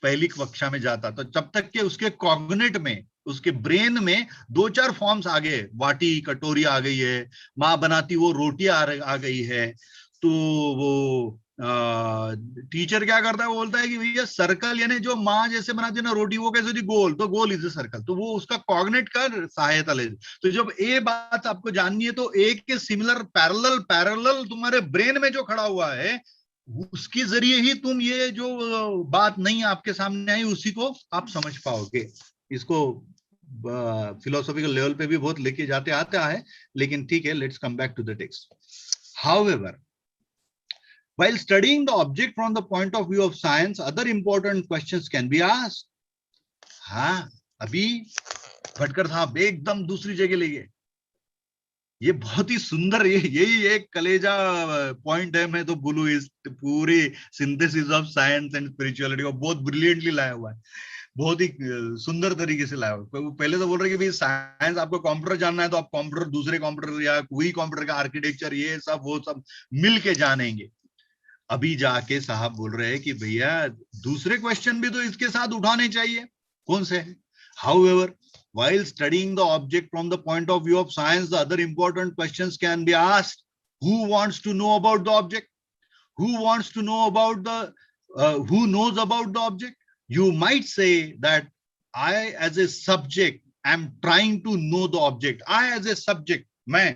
पहली कक्षा में जाता तो जब तक के उसके कॉग्निट में, उसके ब्रेन में 2-4 फॉर्म्स आ गए, वाटी कटोरी आ गई है, माँ बनाती वो रोटियां आ गई है, तो वो टीचर क्या करता है, वो बोलता है कि भैया सर्कल यानी जो माँ जैसे बनाती है ना रोटी, वो कैसे होती गोल, तो गोल इज ए सर्कल, तो वो उसका कॉग्निट का सहायता ले। तो जब ये बात आपको जाननी है तो एक के सिमिलर पैरेलल तुम्हारे ब्रेन में जो खड़ा हुआ है उसके जरिए ही तुम ये जो बात नहीं आपके सामने आई उसी को आप समझ पाओगे। इसको फिलोसॉफिकल लेवल पे भी बहुत लेके जाते आता है, लेकिन ठीक है, let's come back to the text. However, while studying the object from the point of view of science, other important questions can be asked. हाँ, अभी भटकर साहब एकदम दूसरी जगह ले गए, ये बहुत ही सुंदर, यही एक कलेजा पॉइंट है। मैं तो बोलूं इस पूरी synthesis of science and spirituality को बहुत ब्रिलियंटली लाया हुआ है, बहुत ही सुंदर तरीके से लाया हुआ है। पहले तो बोल रहे कि भाई साइंस, आपको कंप्यूटर जानना है तो आप कंप्यूटर, दूसरे कंप्यूटर या वही कंप्यूटर का आर्किटेक्चर, ये सब वो सब मिल के जानेंगे। अभी जाके साहब बोल रहे हैं कि भैया दूसरे क्वेश्चन भी तो इसके साथ उठाने चाहिए। कौन से हैं? However, while studying the object from the point of view of science, the other important questions can be asked. Who wants to know about the object? Who wants to know about who knows about the object? You might say that I as a subject am trying to know the object. I as a subject, मैं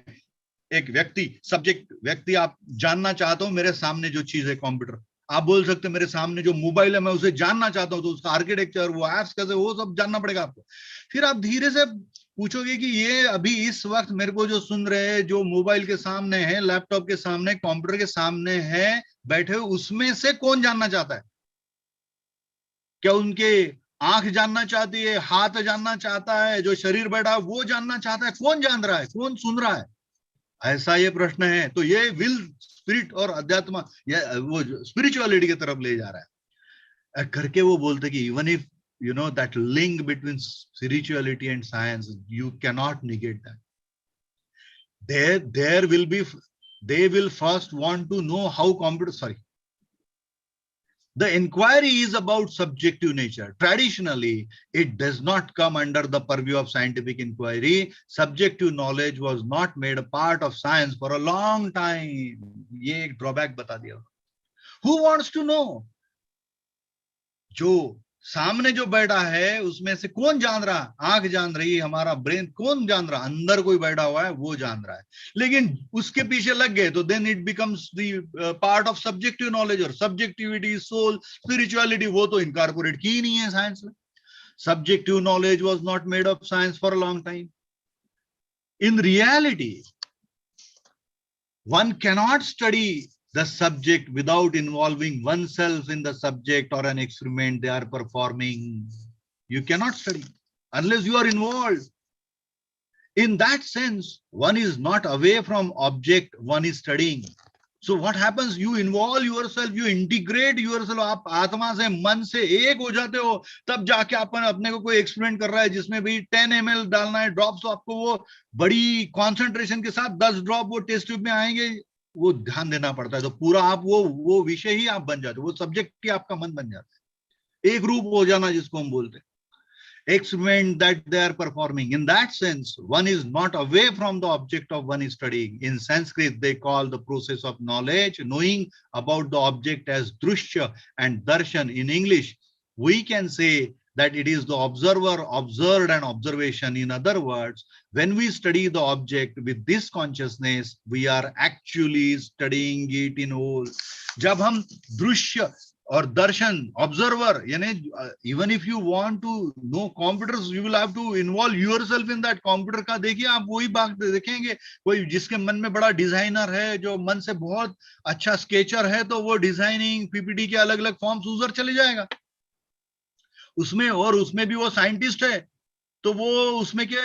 एक व्यक्ति आप जानना चाहता हूं मेरे सामने जो चीज है कंप्यूटर, आप बोल सकते हैं मेरे सामने जो मोबाइल है मैं उसे जानना चाहता हूं, तो उसका आर्किटेक्चर, वो एप्स कैसे, वो सब जानना पड़ेगा आपको। फिर आप धीरे से पूछोगे कि ये अभी इस वक्त मेरे को जो सुन रहे हैं, जो मोबाइल के सामने है, लैपटॉप के सामने, कंप्यूटर के सामने है बैठे हुए, उसमें से कौन जानना चाहता है? क्या उनके आंख जानना चाहती है, हाथ जानना चाहता है, जो शरीर बैठा है वो जानना चाहता है? कौन जान रहा है, कौन सुन रहा है? ऐसा ये प्रश्न है। तो ये विल, स्पिरिट और अध्यात्म, वो स्पिरिचुअलिटी की तरफ ले जा रहा है करके वो बोलते कि even if you know that link between spirituality and science, you cannot negate that. They will first want to know how the inquiry is about subjective nature. Traditionally, it does not come under the purview of scientific inquiry. Subjective knowledge was not made a part of science for a long time. ये एक drawback बता दिया। Who wants to know? जो सामने जो बैठा है उसमें से कौन जान रहा? आंख जान रही है, हमारा ब्रेन कौन जान रहा? अंदर कोई बैठा हुआ है वो जान रहा है। लेकिन उसके पीछे लग गए तो then it becomes the part of subjective knowledge, और सब्जेक्टिविटी, सोल, स्पिरिचुअलिटी वो तो इनकॉर्पोरेट की ही नहीं है साइंस में। Subjective knowledge was not made of science for a long time. In reality one cannot study the subject without involving oneself in the subject or an experiment they are performing. You cannot study unless you are involved. In that sense, one is not away from object, one is studying. So what happens? You involve yourself, you integrate yourself. आप आत्मा से, मन से एक हो जाते हो, तब जाके अपने को कोई एक्सपेरिमेंट कर रहा है जिसमें भी 10 ml डालना है ड्रॉप्स, तो आपको वो बड़ी कॉन्सेंट्रेशन के साथ 10 ड्रॉप वो टेस्ट ट्यूब में आएंगे, वो ध्यान देना पड़ता है। तो पूरा आप वो विषय ही आप बन जाते हो, वो सब्जेक्ट ही आपका मन बन जाता है, एक रूप हो जाना जिसको हम बोलते हैं। experiment that they are performing. In that sense, one is not away from the object of one is studying. In Sanskrit, they call the process of knowledge, knowing about the object as drushya and darshan. In English, we can say that it is the observer, observed and observation. In other words, when we study the object with this consciousness, we are actually studying it in whole. जब हम दृश्य और दर्शन, observer, यानी even if you want to know computers, you will have to involve yourself in that. computer का देखिए आप वही बात देखेंगे, कोई जिसके मन में बड़ा डिजाइनर है, जो मन से बहुत अच्छा स्केचर है, तो वो डिजाइनिंग पीपीटी के अलग अलग फॉर्म्स उधर चले जाएगा उसमें, और उसमें भी वो साइंटिस्ट है, तो वो उसमें के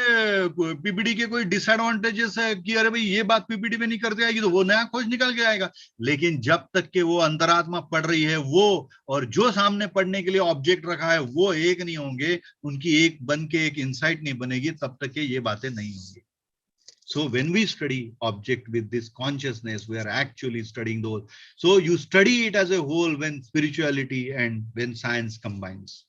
पीपीटी के कोई डिसएडवांटेजेस है कि अरे भाई ये बात पीपीटी में नहीं करते आएगी, तो वो नया खोज निकल के आएगा. लेकिन जब तक के वो अंतरात्मा पढ़ रही है, वो और जो सामने पढ़ने के लिए ऑब्जेक्ट रखा है वो एक नहीं होंगे, उनकी एक बन के एक इंसाइट नहीं बनेगी, तब तक के ये बातें नहीं होंगी. So when we study object with this consciousness, we are actually studying those. So you study it as a whole when spirituality and when science combines.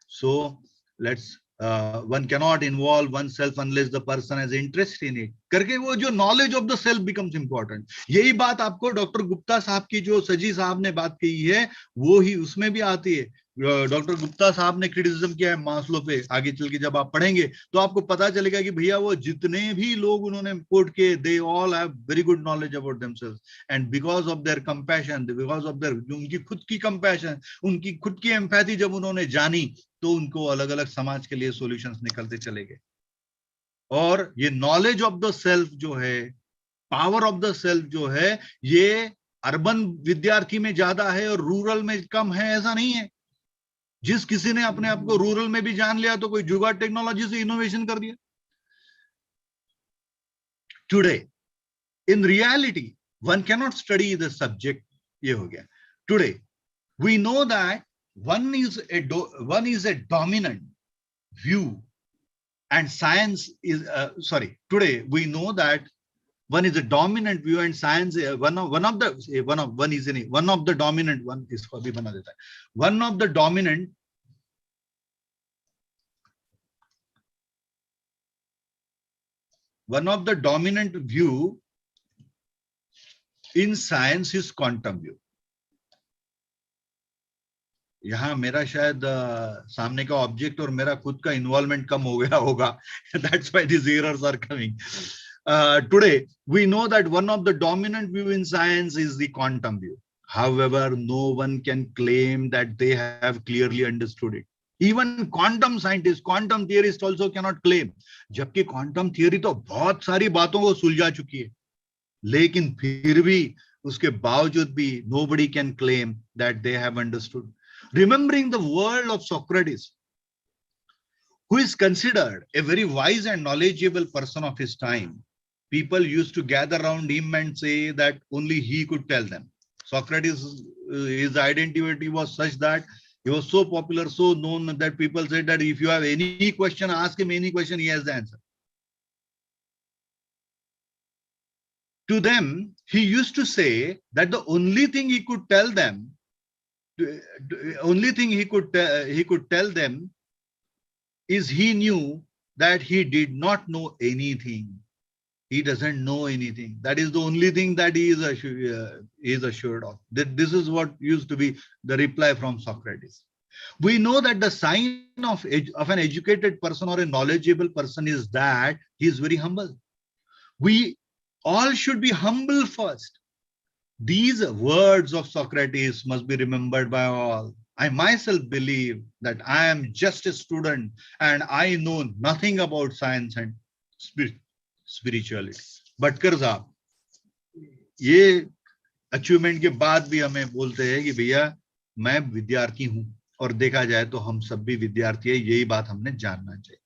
So let's one cannot involve oneself unless the person has interest in it. करके वो जो knowledge of the self becomes important. यही बात आपको doctor Gupta साहब की जो सजी साहब ने बात कही है, वो ही उसमें भी आती है. डॉक्टर गुप्ता साहब ने क्रिटिसिज्म किया है मास्लो पे. आगे चल के जब आप पढ़ेंगे तो आपको पता चलेगा कि भैया वो जितने भी लोग उन्होंने कोट किए, they all have very good knowledge about themselves, and because of their compassion, because of their, उनकी खुद की कंपैशन, उनकी खुद की एम्पैथी जब उन्होंने जानी, तो उनको अलग अलग समाज के लिए सॉल्यूशंस निकलते चले गए. और ये नॉलेज ऑफ द सेल्फ जो है, पावर ऑफ द सेल्फ जो है, ये अर्बन विद्यार्थी में ज्यादा है और रूरल में कम है, ऐसा नहीं है. जिस किसी ने अपने आप को रूरल में भी जान लिया तो कोई जुगाड़ टेक्नोलॉजी से इनोवेशन कर दिया. Today in reality one cannot study the subject. ये हो गया. Today we know that one is a dominant view and science is today we know that one is a dominant view and science one of the dominant one is अभी बना देता है. One of the dominant view in science is quantum view. यहाँ मेरा शायद सामने का object और मेरा खुद का इन्वॉल्वमेंट कम हो गया होगा. That's why these errors are coming. Today we know that one of the dominant view in science is the quantum view. However, no one can claim that they have clearly understood it. Even quantum scientists, quantum theorists also cannot claim. जबकि quantum theory तो बहुत सारी बातों को सुलझा चुकी है, लेकिन फिर भी उसके बावजूद भी nobody can claim that they have understood. Remembering the word of Socrates, who is considered a very wise and knowledgeable person of his time, people used to gather around him and say that only he could tell them. Socrates, his identity was such that he was so popular, so known, that people said that if you have any question, ask him any question, he has the answer. To them, he used to say that the only thing he could tell them, is he knew that he did not know anything. He doesn't know anything. That is the only thing that he is assured of. That this is what used to be the reply from Socrates. We know that the sign of an educated person or a knowledgeable person is that he is very humble. We all should be humble first. These words of Socrates must be remembered by all. I myself believe that I am just a student and I know nothing about science and spirituality. Bhatkar साहब ये achievement के बाद भी हमें बोलते हैं कि भैया मैं विद्यार्थी हूं, और देखा जाए तो हम सब भी विद्यार्थी है, यही बात हमने जानना चाहिए.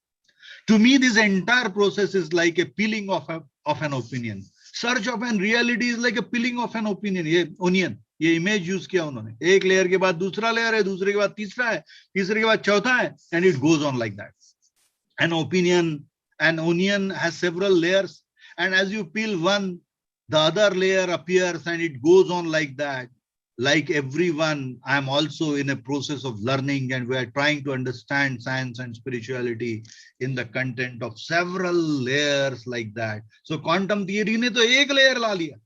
To me, this entire process is like a peeling of an opinion. Search of an reality is like a peeling of an opinion. ये onion, ये इमेज यूज किया उन्होंने. एक लेयर के बाद दूसरा लेयर है, दूसरे के बाद तीसरा है, तीसरे के बाद चौथा है, and it goes on like that. An onion has several layers, and as you peel one, the other layer appears, and it goes on like that. like everyone, I am also in a process of learning, and we are trying to understand science and spirituality in the content of several layers like that. So quantum theory ne to ek layer la liya.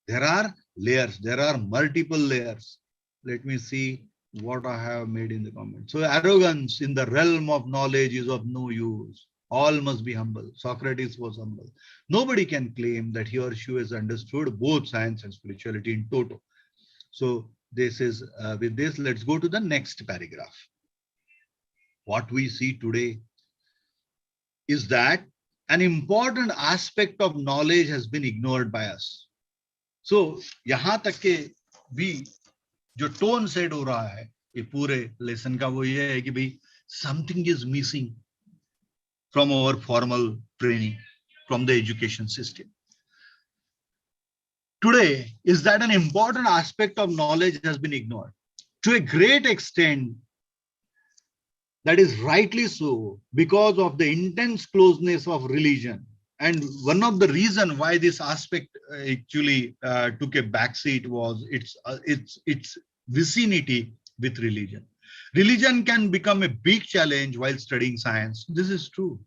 There are layers, there are multiple layers. Let me see what I have made in the comments. So arrogance in the realm of knowledge is of no use. All must be humble. Socrates was humble. Nobody can claim that he or she has understood both science and spirituality in toto. So this is, with this, let's go to the next paragraph. What we see today is that an important aspect of knowledge has been ignored by us. So यहाँ तक के भी जो tone set हो रहा है ये पूरे lesson का वो ये है कि भाई something is missing from our formal training, from the education system. Today is that an important aspect of knowledge has been ignored to a great extent. That is rightly so, because of the intense closeness of religion. And one of the reasons why this aspect actually took a backseat was its vicinity with religion. Religion can become a big challenge while studying science. This is true.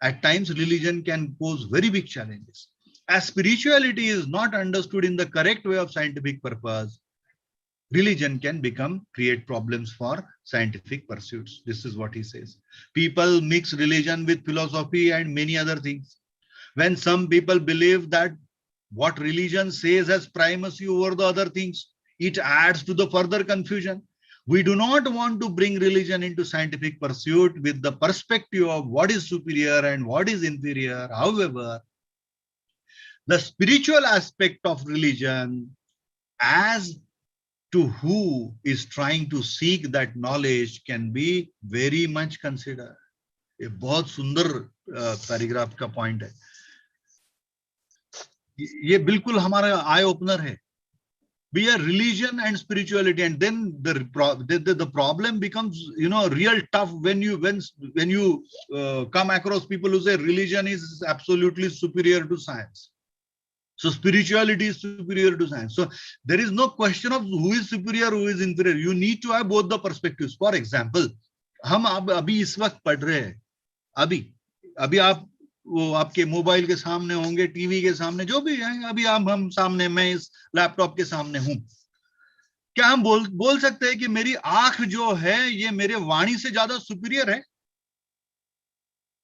At times, religion can pose very big challenges. As spirituality is not understood in the correct way of scientific purpose, religion can create problems for scientific pursuits. This is what he says. People mix religion with philosophy and many other things. When some people believe that what religion says has primacy over the other things, it adds to the further confusion. We do not want to bring religion into scientific pursuit with the perspective of what is superior and what is inferior. However, the spiritual aspect of religion as to who is trying to seek that knowledge can be very much considered. A बहुत सुंदर paragraph का point है. ये बिल्कुल हमारा eye opener है. We are religion and spirituality, and then the problem becomes, real tough when you come across people who say religion is absolutely superior to science. So spirituality is superior to science. So there is no question of who is superior, who is inferior. You need to have both the perspectives. For example, हम अभी इस वक्त पढ़ रहे हैं. अभी आप वो आपके मोबाइल के सामने होंगे, टीवी के सामने, जो भी है. अभी हम सामने, मैं इस लैपटॉप के सामने हूं. क्या हम बोल सकते हैं कि मेरी आंख जो है ये मेरे वाणी से ज्यादा सुपीरियर है?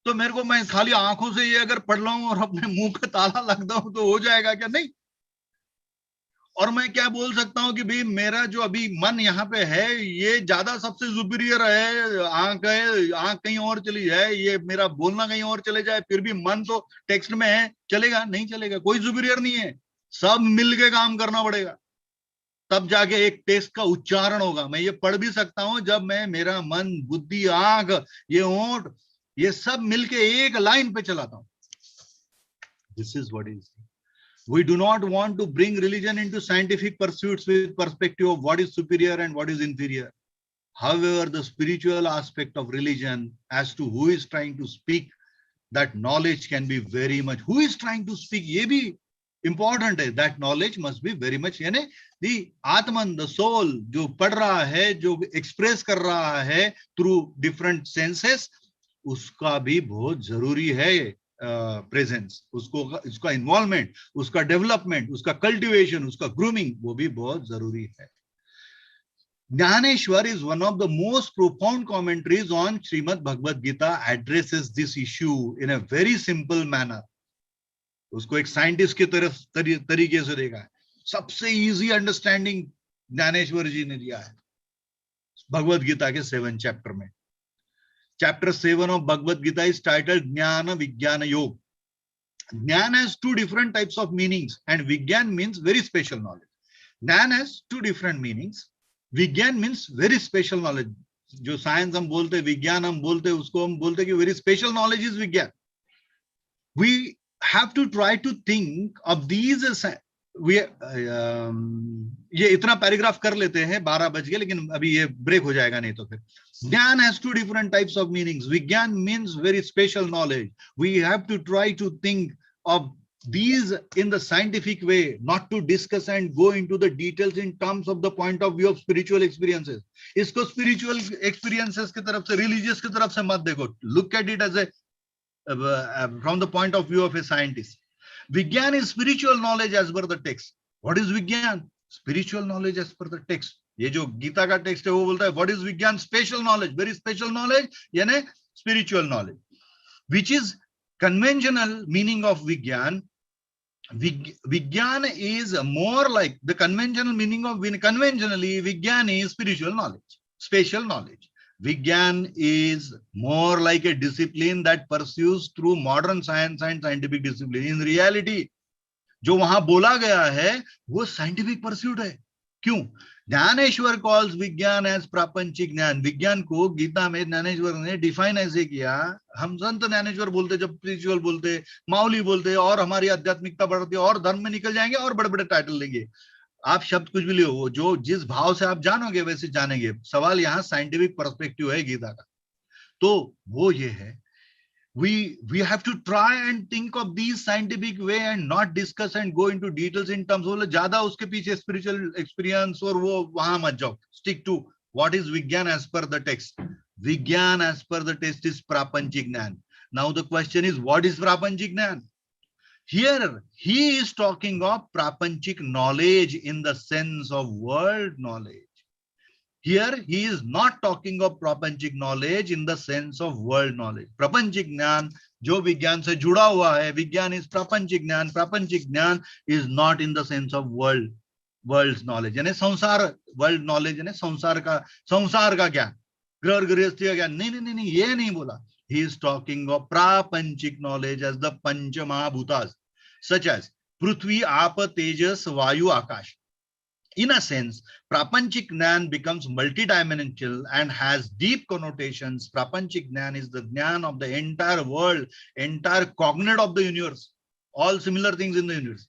तो मेरे को, मैं खाली आंखों से ये अगर पढ़ लूं और अपने मुंह पे ताला लग दूं तो हो जाएगा क्या? नहीं. और मैं क्या बोल सकता हूं कि भाई मेरा जो अभी मन यहाँ पे है ये ज्यादा सबसे सुपीरियर है. आंख कहीं और चली जाए, ये मेरा बोलना कहीं और चले जाए, फिर भी मन तो टेक्स्ट में है. चलेगा? नहीं चलेगा. कोई सुपीरियर नहीं है. सब मिलके काम करना पड़ेगा, तब जाके एक टेक्स्ट का उच्चारण होगा. मैं ये पढ़ भी सकता हूं जब मैं, मेरा मन, बुद्धि, आंख, ये होंठ, ये सब मिलके एक लाइन पे चलाता हूं. This is what is. We do not want to bring religion into scientific pursuits with perspective of what is superior and what is inferior. However, the spiritual aspect of religion as to who is trying to speak, that knowledge can be very much. Who is trying to speak? ये भी important है. That knowledge must be very much, यानी the Atman, the soul, जो पढ़ रहा है, जो express कर रहा है through different senses, उसका भी बहुत जरूरी है प्रेजेंस. उसका इन्वॉल्वमेंट, उसका डेवलपमेंट, उसका कल्टिवेशन, उसका ग्रूमिंग, वो भी बहुत जरूरी है. Jnaneshwar is one of the most profound commentaries on Srimad Bhagavad Gita, addresses this issue in a very simple manner. उसको एक साइंटिस्ट की तरफ तरीके से देखा है. सबसे इजी अंडरस्टैंडिंग ज्ञानेश्वर जी ने दिया है भगवद गीता के 7 चैप्टर में. Chapter 7 of Bhagavad Gita is titled Jnana Vijnana Yoga. Jnana has 2 different types of meanings, and Vigyan means very special knowledge. Jnana has 2 different meanings. Vigyan means very special knowledge. जो science हम बोलते हैं, विज्ञान हम बोलते हैं, उसको हम बोलते हैं कि very special knowledge is Vigyan. We have to try to think of these as ये इतना पैराग्राफ कर लेते हैं, 12 बज गए, लेकिन अभी ये ब्रेक हो जाएगा नहीं तो फिर. Jnana has 2 different types of meanings. Vigyan means very special knowledge. We have to try to think of these in the scientific way, not to discuss and go into the details in terms of the point of view of spiritual experiences. इसको spiritual experiences की तरफ से, religious की तरफ से मत देखो. Look at it as a from the point of view of a scientist. Vigyan is spiritual knowledge as per the text. What is Vigyan? Spiritual knowledge as per the text. ये जो गीता का text है वो बोलता है what is Vigyan? Special knowledge, very special knowledge, यानी spiritual knowledge, which is conventional meaning of Vigyan. Vigyan is more like the conventional meaning of conventionally Vigyan is spiritual knowledge, special knowledge. Vigyan is more like a discipline that pursues through modern science and scientific discipline. In reality, जो वहां बोला गया है वो scientific pursuit है. क्यों? Dnyaneshwar calls विज्ञान as प्रापंचिक ज्ञान. विज्ञान को गीता में ज्ञानेश्वर ने डिफाइन ऐसे किया. हम संत ज्ञानेश्वर बोलते, जब स्पिरिचुअल बोलते, माउली बोलते, और हमारी आध्यात्मिकता बढ़ती और धर्म में निकल जाएंगे और बड़े बड़े टाइटल लेंगे. आप शब्द कुछ भी लियो, जो जिस भाव से आप जानोगे वैसे जानेंगे. सवाल यहाँ साइंटिफिक पर्सपेक्टिव है गीता का, तो वो ये है. We have to try and think of these scientific way and not discuss and go into details in terms of ज्यादा उसके पीछे spiritual experience और वो वहां मत जाओ. Stick to what is Vigyan as per the text. Vigyan as per the text is Prapanchik Jnana. Now the question is, what is Prapanchik Jnana? Here he is talking of Prapanchik knowledge in the sense of world knowledge. Here he is not talking of Prapanchik knowledge in the sense of world knowledge. Prapanchik Jnana जो विज्ञान से जुड़ा हुआ है, विज्ञान is Prapanchik Jnana. Prapanchik Jnana is not in the sense of world's knowledge. यानी संसार, world knowledge यानी संसार का ज्ञान, ग्रह गृहस्थी का ज्ञान. नहीं, ये नहीं बोला. He is talking of Prapanchik knowledge as the Panchamahabhutas, such as Prithvi, Apa, Tejas, Vayu, Akash. In a sense, Prapanchik Jnana becomes multidimensional and has deep connotations. Prapanchik Jnana is the Jnana of the entire world, entire cognate of the universe, all similar things in the universe.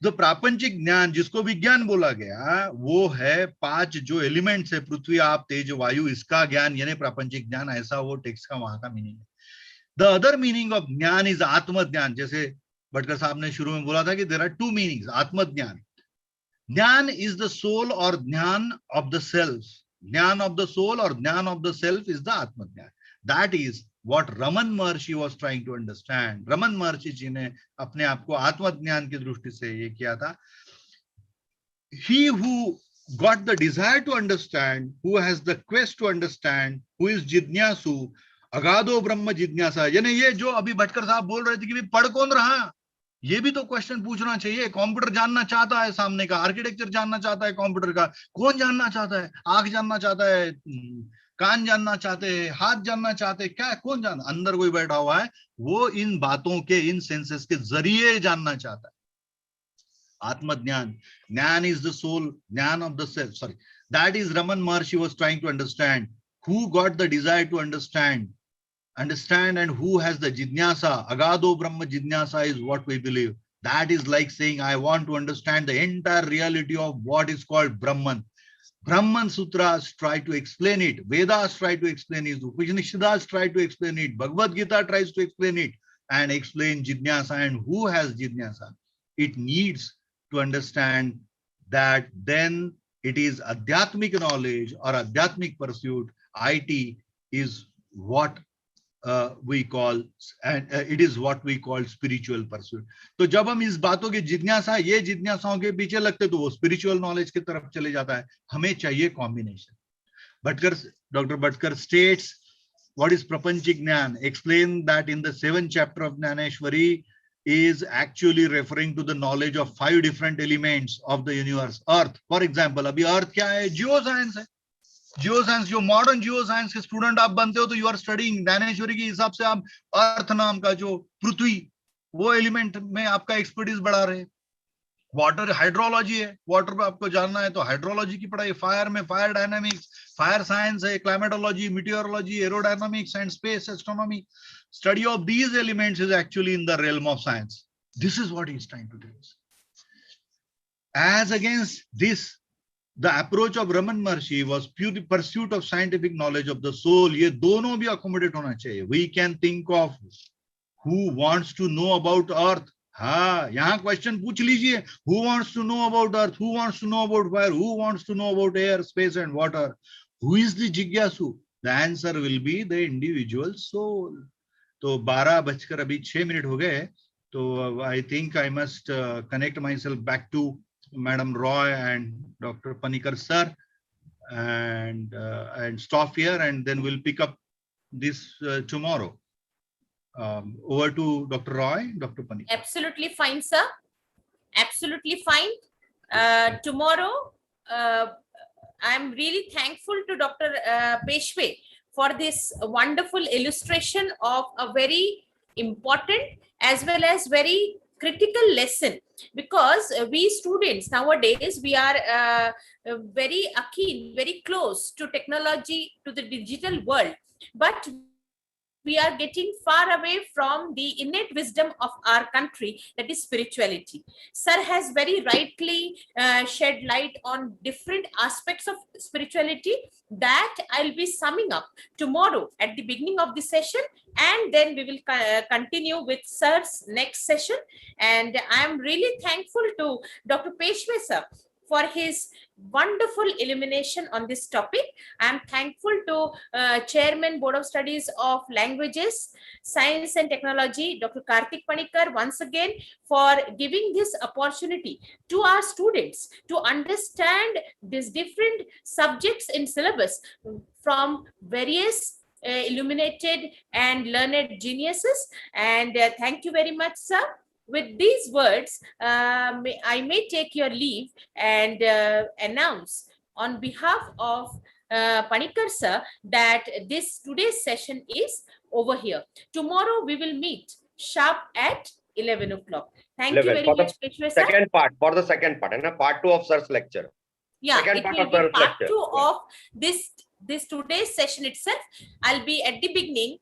The Prapanchik Jnana, जिसको विज्ञान बोला गया, वो है 5 जो elements है, पृथ्वी, आप, तेज, वायु, इसका ज्ञान यानी प्रापंचिक ज्ञान. ऐसा वो टेक्स्ट का वहां का मीनिंग है. The other meaning of ज्ञान is आत्म ज्ञान. जैसे भटकर साहब ने शुरू में बोला था कि there are 2 meanings. आत्म ज्ञान, ज्ञान is the soul or ज्ञान of the self. ज्ञान of the soul or ज्ञान of the self is the आत्म ज्ञान. That is what Raman Maharshi was trying to understand. Raman Maharshi जी ने अपने आप को आत्मज्ञान की दृष्टि से ये किया था. He who got the desire to understand, who has the quest to understand, who is जिज्ञासु, अगाधो ब्रह्म जिज्ञासा. यानी ये जो अभी भटकर साहब बोल रहे थे कि पढ़ कौन रहा, ये भी तो क्वेश्चन पूछना चाहिए. कंप्यूटर जानना चाहता है सामने का, आर्किटेक्चर जानना चाहता है कंप्यूटर का. कौन जानना चाहता है? आंख जानना चाहता है, कान जानना चाहते हैं, हाथ जानना चाहते हैं, क्या कौन जान? अंदर कोई बैठा हुआ है, वो इन बातों के, इन सेंसेस के जरिए जानना चाहता है. आत्मज्ञान, ज्ञान is the soul, ज्ञान of the self. Sorry, that is Raman Maharshi was trying to understand. Who got the desire to understand, and who has the jignasa. Agado Brahma jignasa is what we believe. That is like saying, I want to understand the entire reality of what is called Brahman. Brahman Sutras try to explain it. Vedas try to explain it. Upanishads try to explain it. Bhagavad Gita tries to explain it and explain jignasa. And who has jignasa? It needs to understand that then it is adhyatmic knowledge or adhyatmic pursuit. IT is what we call, and it is what we call spiritual pursuit. तो जब हम इस बातों की जिज्ञासा, ये जिज्ञासाओं के पीछे लगते तो वो स्पिरिचुअल नॉलेज की तरफ चले जाता है. हमें चाहिए combination. Dr. Bhatkar states what is Prapanchik Jnana. Explain that in the 7th chapter of Jnaneshwari is actually referring to the knowledge of 5 different elements of the universe. Earth, for example, अभी अर्थ क्या है? Geoscience है. Geoscience, जो modern geoscience के student आप बनते हो तो यू आर स्टडीइंग ज्ञानेश्वरी के हिसाब से आप अर्थ नाम का जो पृथ्वी, वो एलिमेंट में आपका एक्सपर्टीज बढ़ा रहे. वाटर हाइड्रोलॉजी है, वाटर पे आपको जानना है तो हाइड्रोलॉजी की पढ़ाई. फायर में फायर डायनामिक्स, फायर साइंस है, climatology, meteorology, aerodynamics and space astronomy. Study of these elements is actually in the realm of science. This is what he is trying to do. As against this, the approach of Raman Maharshi was pure pursuit of scientific knowledge of the soul. ये दोनों भी accommodate होना चाहिए. We can think of who wants to know about earth. हाँ, यहाँ question पूछ लीजिए. Who wants to know about earth? Who wants to know about fire? Who wants to know about air, space and water? Who is the Jigyasu? The answer will be the individual soul. तो 12:06 हो गए. तो I think I must connect myself back to Madam Roy and Dr. Panikkar sir and stop here, and then we'll pick up this tomorrow. Over to Dr. Roy, Dr. Panikkar. Absolutely fine, sir. Absolutely fine. Tomorrow, I'm really thankful to Dr. Peshwe for this wonderful illustration of a very important as well as very critical lesson, because we students nowadays, we are very keen, very close to technology, to the digital world, but we are getting far away from the innate wisdom of our country, that is spirituality. Sir has very rightly shed light on different aspects of spirituality that I'll be summing up tomorrow at the beginning of the session, and then we will continue with Sir's next session. And I'm really thankful to Dr. Peshwe sir for his wonderful illumination on this topic. I'm thankful to Chairman Board of Studies of Languages, Science and Technology, Dr. Karthik Panikkar, once again for giving this opportunity to our students to understand these different subjects in syllabus from various illuminated and learned geniuses. And thank you very much, sir. With these words, I may take your leave and announce on behalf of Panikkar sir that today's session is over here. Tomorrow we will meet sharp at 11 o'clock. Thank you very much, Peshwe sir. Second part, for the second part, and part 2 of Sir's lecture. Yeah, Second it part will of be Sir's part lecture. 2 of this today's session itself. I'll be at the beginning,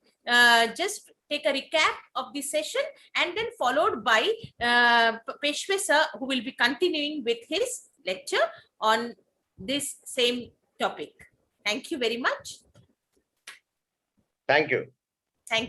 just take a recap of the session, and then followed by Peshwe sir, who will be continuing with his lecture on this same topic. Thank you very much. Thank you. Thank you.